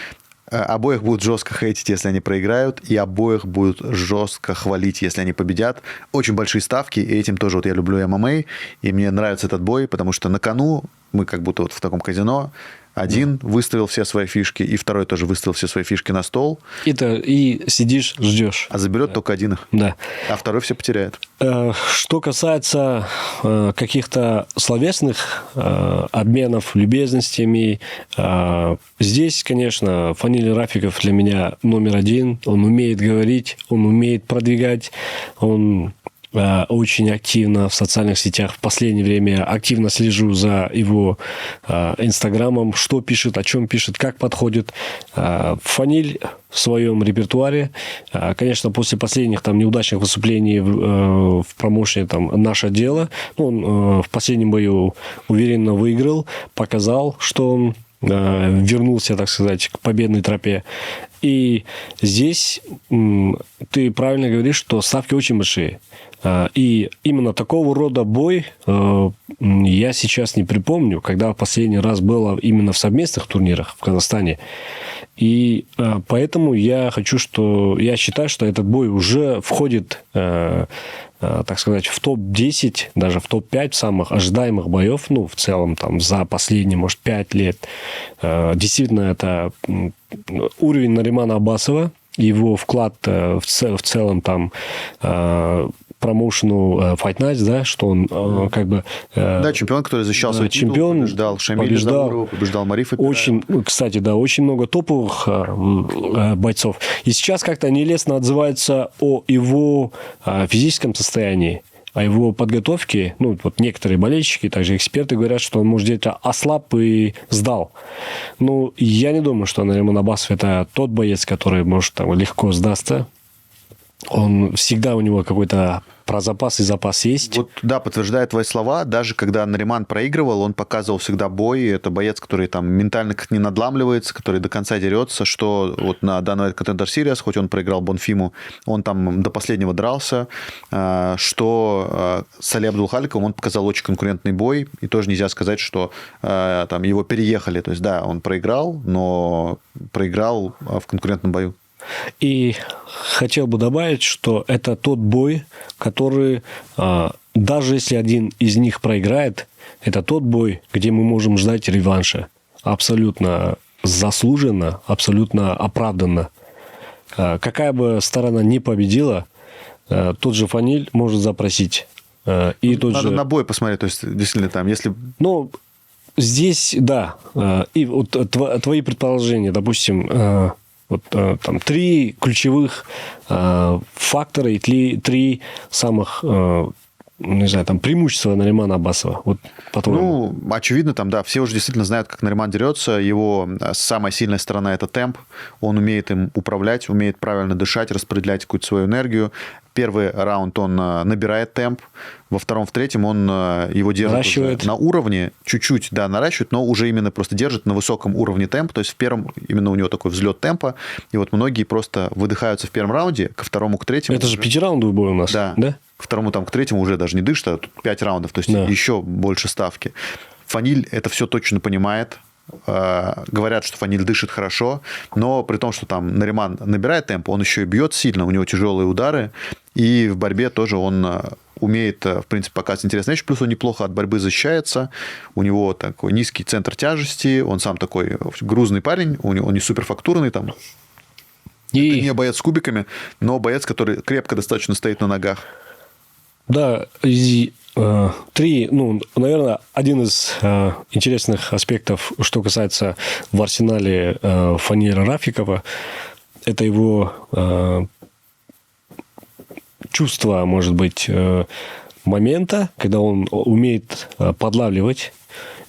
обоих будут жестко хейтить, если они проиграют, и обоих будут жестко хвалить, если они победят. Очень большие ставки, и этим тоже вот я люблю ММА, и мне нравится этот бой, потому что на кону мы как будто вот в таком казино, Один выставил все свои фишки, и второй тоже выставил все свои фишки на стол. И сидишь, ждешь. А заберет только один их. Да. А второй все потеряет. Что касается каких-то словесных обменов любезностями, здесь, конечно, Фаниль Рафиков для меня номер один. Он умеет говорить, он умеет продвигать, он очень активно в социальных сетях в последнее время активно слежу за его инстаграмом, что пишет, о чем пишет, как подходит. Фаниль в своем репертуаре, конечно, после последних там неудачных выступлений в промоушене там «Наше дело», он в последнем бою уверенно выиграл, показал, что он вернулся, так сказать, к победной тропе. И здесь ты правильно говоришь, что ставки очень большие. И именно такого рода бой я сейчас не припомню, когда в последний раз было именно в совместных турнирах в Казахстане. И поэтому я считаю, что этот бой уже входит, так сказать, в топ-10, даже в топ-5 самых ожидаемых боев, ну, в целом, там, за последние, может, 5 лет. Действительно, это уровень Наримана Аббасова, его вклад в целом там промоушену Fight Nights, да, что он как бы... Да, чемпион, который защищал свой титул, побеждал Шамиля Замурова, побеждал Марифа Пирая. Очень, кстати, да, очень много топовых бойцов. И сейчас как-то нелестно отзываются о его физическом состоянии, о его подготовке. Ну, вот некоторые болельщики, также эксперты говорят, что он, может, где-то ослаб и сдал. Ну, я не думаю, что Нариман Аббасов это тот боец, который, может, там легко сдастся. Он всегда, у него какой-то про запас и запас есть. Вот, да, подтверждая твои слова, даже когда Нариман проигрывал, он показывал всегда бой. Это боец, который там ментально как не надламливается, который до конца дерется, что вот на Dana White Contender Series, хоть он проиграл Бонфиму, он там до последнего дрался, что с Али Абдулхаликовым он показал очень конкурентный бой, и тоже нельзя сказать, что там его переехали. То есть, да, он проиграл, но проиграл в конкурентном бою. И хотел бы добавить, что это тот бой, который, даже если один из них проиграет, это тот бой, где мы можем ждать реванша. Абсолютно заслуженно, абсолютно оправданно. Какая бы сторона ни победила, тот же Фаниль может запросить. И тот Надо же... на бой посмотреть, то есть, действительно, там, если... Ну, здесь, да. И вот твои предположения, допустим... Вот там 3 ключевых фактора и 3 самых, не знаю, там преимущества Наримана Аббасова. Вот, по-твоему. Ну, очевидно, там, да, все уже действительно знают, как Нариман дерется. Его самая сильная сторона – это темп. Он умеет им управлять, умеет правильно дышать, распределять какую-то свою энергию. Первый раунд он набирает темп, во втором, в третьем он его держит на уровне, чуть-чуть, да, наращивает, но уже именно просто держит на высоком уровне темп, то есть в первом именно у него такой взлет темпа, и вот многие просто выдыхаются в первом раунде, ко второму, к третьему. Это же 5-раундовый бой у нас, да? К второму, там, к третьему уже даже не дышит, а тут 5 раундов, то есть еще больше ставки. Фаниль это все точно понимает. Говорят, что Фаниль дышит хорошо, но при том, что там Нариман набирает темп, он еще и бьет сильно, у него тяжелые удары, и в борьбе тоже он умеет, в принципе, показывать интересные вещи, плюс он неплохо от борьбы защищается, у него такой низкий центр тяжести, он сам такой грузный парень, он не суперфактурный там, это не боец с кубиками, но боец, который крепко достаточно стоит на ногах. Да, и 3, ну, наверное, один из интересных аспектов, что касается в арсенале Фаниля Рафикова, это его чувство, может быть, момента, когда он умеет подлавливать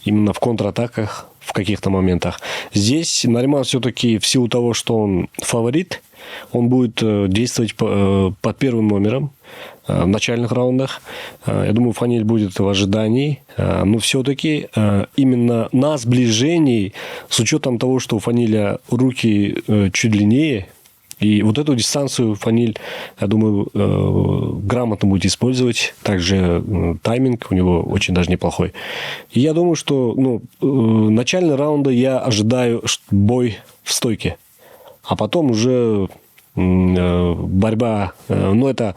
именно в контратаках в каких-то моментах. Здесь Нариман все-таки в силу того, что он фаворит, он будет действовать под первым номером в начальных раундах. Я думаю, Фаниль будет в ожидании. Но все-таки именно на сближении, с учетом того, что у Фаниля руки чуть длиннее, и вот эту дистанцию Фаниль, я думаю, грамотно будет использовать. Также тайминг у него очень даже неплохой. И я думаю, что начальные раунды я ожидаю бой в стойке. А потом уже борьба, ну, это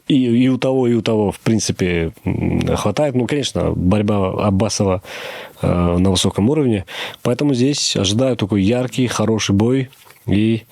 и у того, в принципе, хватает. Ну, конечно, борьба Аббасова на высоком уровне. Поэтому здесь ожидаю такой яркий, хороший бой. И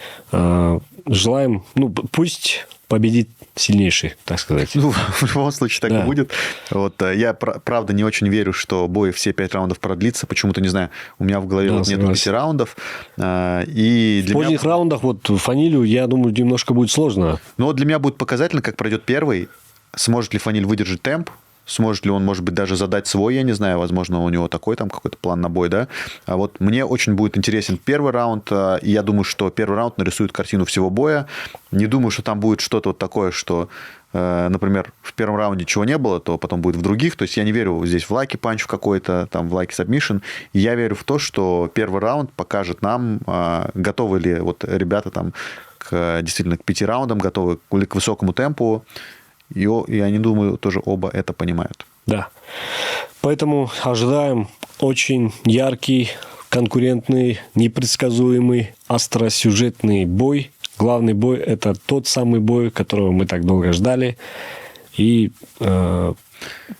желаем, ну, пусть победит сильнейший, так сказать. Ну, в любом случае так и будет. Вот, я, правда, не очень верю, что бой все 5 раундов продлится. Почему-то, не знаю, у меня в голове вот нету 5 раундов. И в поздних раундах вот Фанилю, я думаю, немножко будет сложно. Но для меня будет показательно, как пройдет первый. Сможет ли Фаниль выдержать темп? Сможет ли он, может быть, даже задать свой, я не знаю, возможно, у него такой там какой-то план на бой, да. А вот мне очень будет интересен первый раунд, и я думаю, что первый раунд нарисует картину всего боя. Не думаю, что там будет что-то вот такое, что, например, в первом раунде чего не было, то потом будет в других. То есть я не верю здесь в лаки панч в какой-то, там, в лаки сабмишн. Я верю в то, что первый раунд покажет нам, готовы ли вот ребята там действительно к 5 раундам, готовы ли к высокому темпу. И я не думаю, тоже оба это понимают. Да. Поэтому ожидаем очень яркий, конкурентный, непредсказуемый, остросюжетный бой. Главный бой – это тот самый бой, которого мы так долго ждали. И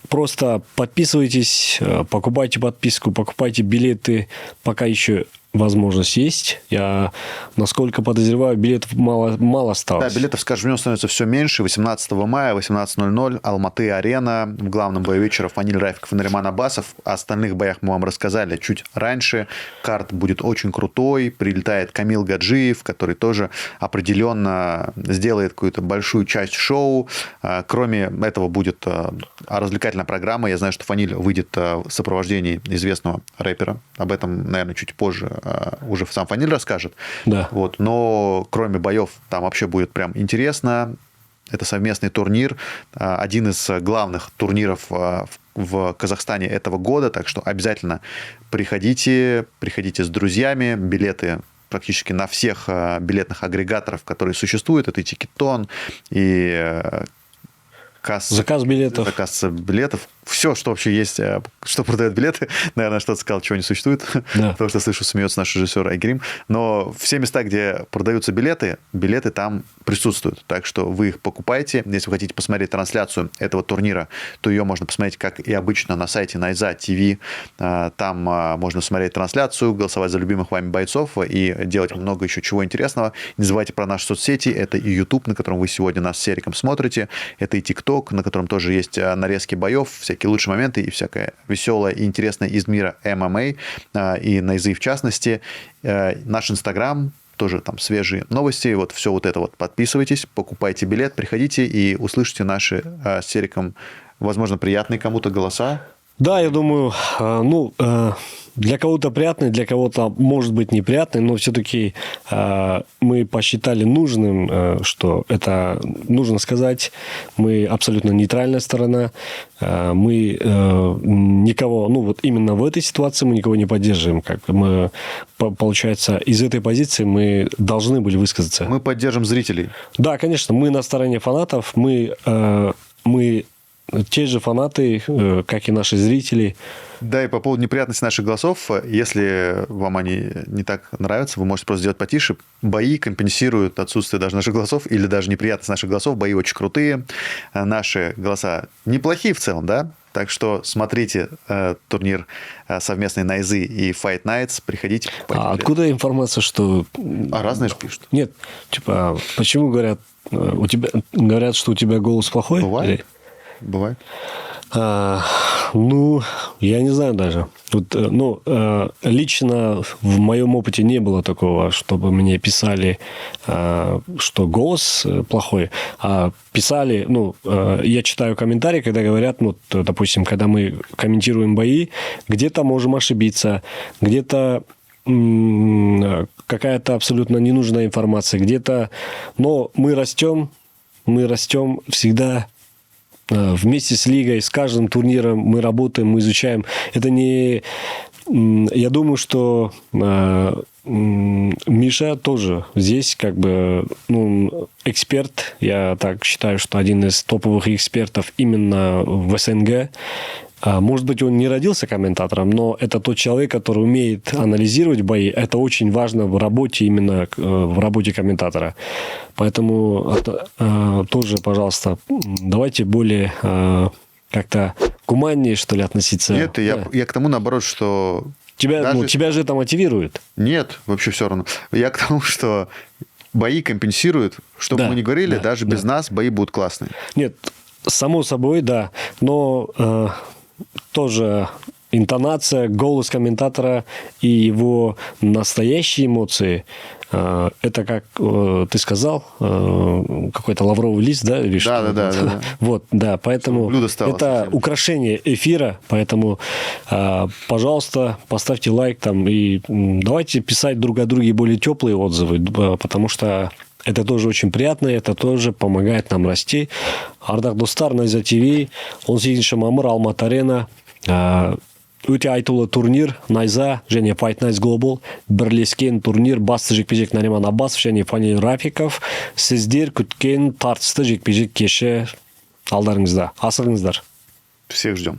просто подписывайтесь, покупайте подписку, покупайте билеты, пока еще возможность есть. Я, насколько подозреваю, билетов мало осталось. Да, билетов с каждым днем становится все меньше. 18 мая, 18:00, Алматы-арена. В главном бою вечера Фаниль Рафиков и Нариман Аббасов. О остальных боях мы вам рассказали чуть раньше. Карт будет очень крутой. Прилетает Камил Гаджиев, который тоже определенно сделает какую-то большую часть шоу. Кроме этого будет развлекательная программа. Я знаю, что Фаниль выйдет в сопровождении известного рэпера. Об этом, наверное, чуть позже уже сам Фаниль расскажет. Да. Вот. Но кроме боев там вообще будет прям интересно. Это совместный турнир. Один из главных турниров в Казахстане этого года. Так что обязательно приходите с друзьями. Билеты практически на всех билетных агрегаторов, которые существуют. Это и Тикетон, и заказ билетов. Все, что вообще есть, что продает билеты. Наверное, что-то сказал, чего не существует. Да. Потому что, слышу, смеется наш режиссер Айгерим. Но все места, где продаются билеты там присутствуют. Так что вы их покупайте. Если вы хотите посмотреть трансляцию этого турнира, то ее можно посмотреть, как и обычно, на сайте Найза ТВ. Там можно смотреть трансляцию, голосовать за любимых вами бойцов и делать много еще чего интересного. Не забывайте про наши соцсети. Это и YouTube, на котором вы сегодня нас с Эриком смотрите. Это и TikTok, на котором тоже есть нарезки боев, всякие лучшие моменты и всякое веселое и интересное из мира ММА и Найзы в частности. Наш Инстаграм, тоже там свежие новости. Вот все вот это вот. Подписывайтесь, покупайте билет, приходите и услышите наши с Эриком, возможно, приятные кому-то голоса. Да, я думаю, для кого-то приятный, для кого-то, может быть, неприятный, но все-таки мы посчитали нужным, что это нужно сказать. Мы абсолютно нейтральная сторона. Мы никого, вот именно в этой ситуации мы никого не поддерживаем. Мы, получается, из этой позиции мы должны были высказаться. Мы поддержим зрителей. Да, конечно, мы на стороне фанатов. Мы те же фанаты, как и наши зрители. Да, и по поводу неприятности наших голосов, если вам они не так нравятся, вы можете просто сделать потише. Бои компенсируют отсутствие даже наших голосов или даже неприятность наших голосов. Бои очень крутые. Наши голоса неплохие в целом, да? Так что смотрите турнир совместный Найзы и Fight Nights. Приходите. Откуда информация, что... разные же пишут. Нет, почему говорят, что у тебя голос плохой? Бывает. Бывает. Я не знаю даже. Лично в моем опыте не было такого, чтобы мне писали, что голос плохой. А писали, я читаю комментарии, когда говорят, допустим, когда мы комментируем бои, где-то можем ошибиться, где-то какая-то абсолютно ненужная информация, где-то... Но мы растем всегда... Вместе с лигой, с каждым турниром мы работаем, мы изучаем. Это не... Я думаю, что Миша тоже здесь эксперт. Я так считаю, что один из топовых экспертов именно в СНГ. Может быть, он не родился комментатором, но это тот человек, который умеет анализировать бои. Это очень важно в работе, именно в работе комментатора. Поэтому тоже, пожалуйста, давайте более как-то гуманнее, что ли, относиться. Нет, я к тому, наоборот, что... Тебя же это мотивирует. Нет, вообще все равно. Я к тому, что бои компенсируют. Что бы мы ни говорили, даже без нас бои будут классные. Нет, само собой, да. Но тоже интонация, голос комментатора и его настоящие эмоции, это, как ты сказал, какой-то лавровый лист, да? Или что? Да. Вот, да, поэтому блюдо стало это совсем. украшение эфира, поэтому, пожалуйста, поставьте лайк там и давайте писать друг о друге более теплые отзывы, потому что это тоже очень приятно, это тоже помогает нам расти. Ардақ достар, Найза ТВ, 18 мамыр, Алматы арена. Өте айтулы турнир, Найза және Fight Nights Global бірлескен турнир, басты жекпе-жек Нариман Аббасов және Фанил Рафиков. Сіздер күткен тартысты жекпе-жек кеші алдарыңызда. Асығыңыздар. Всех ждем.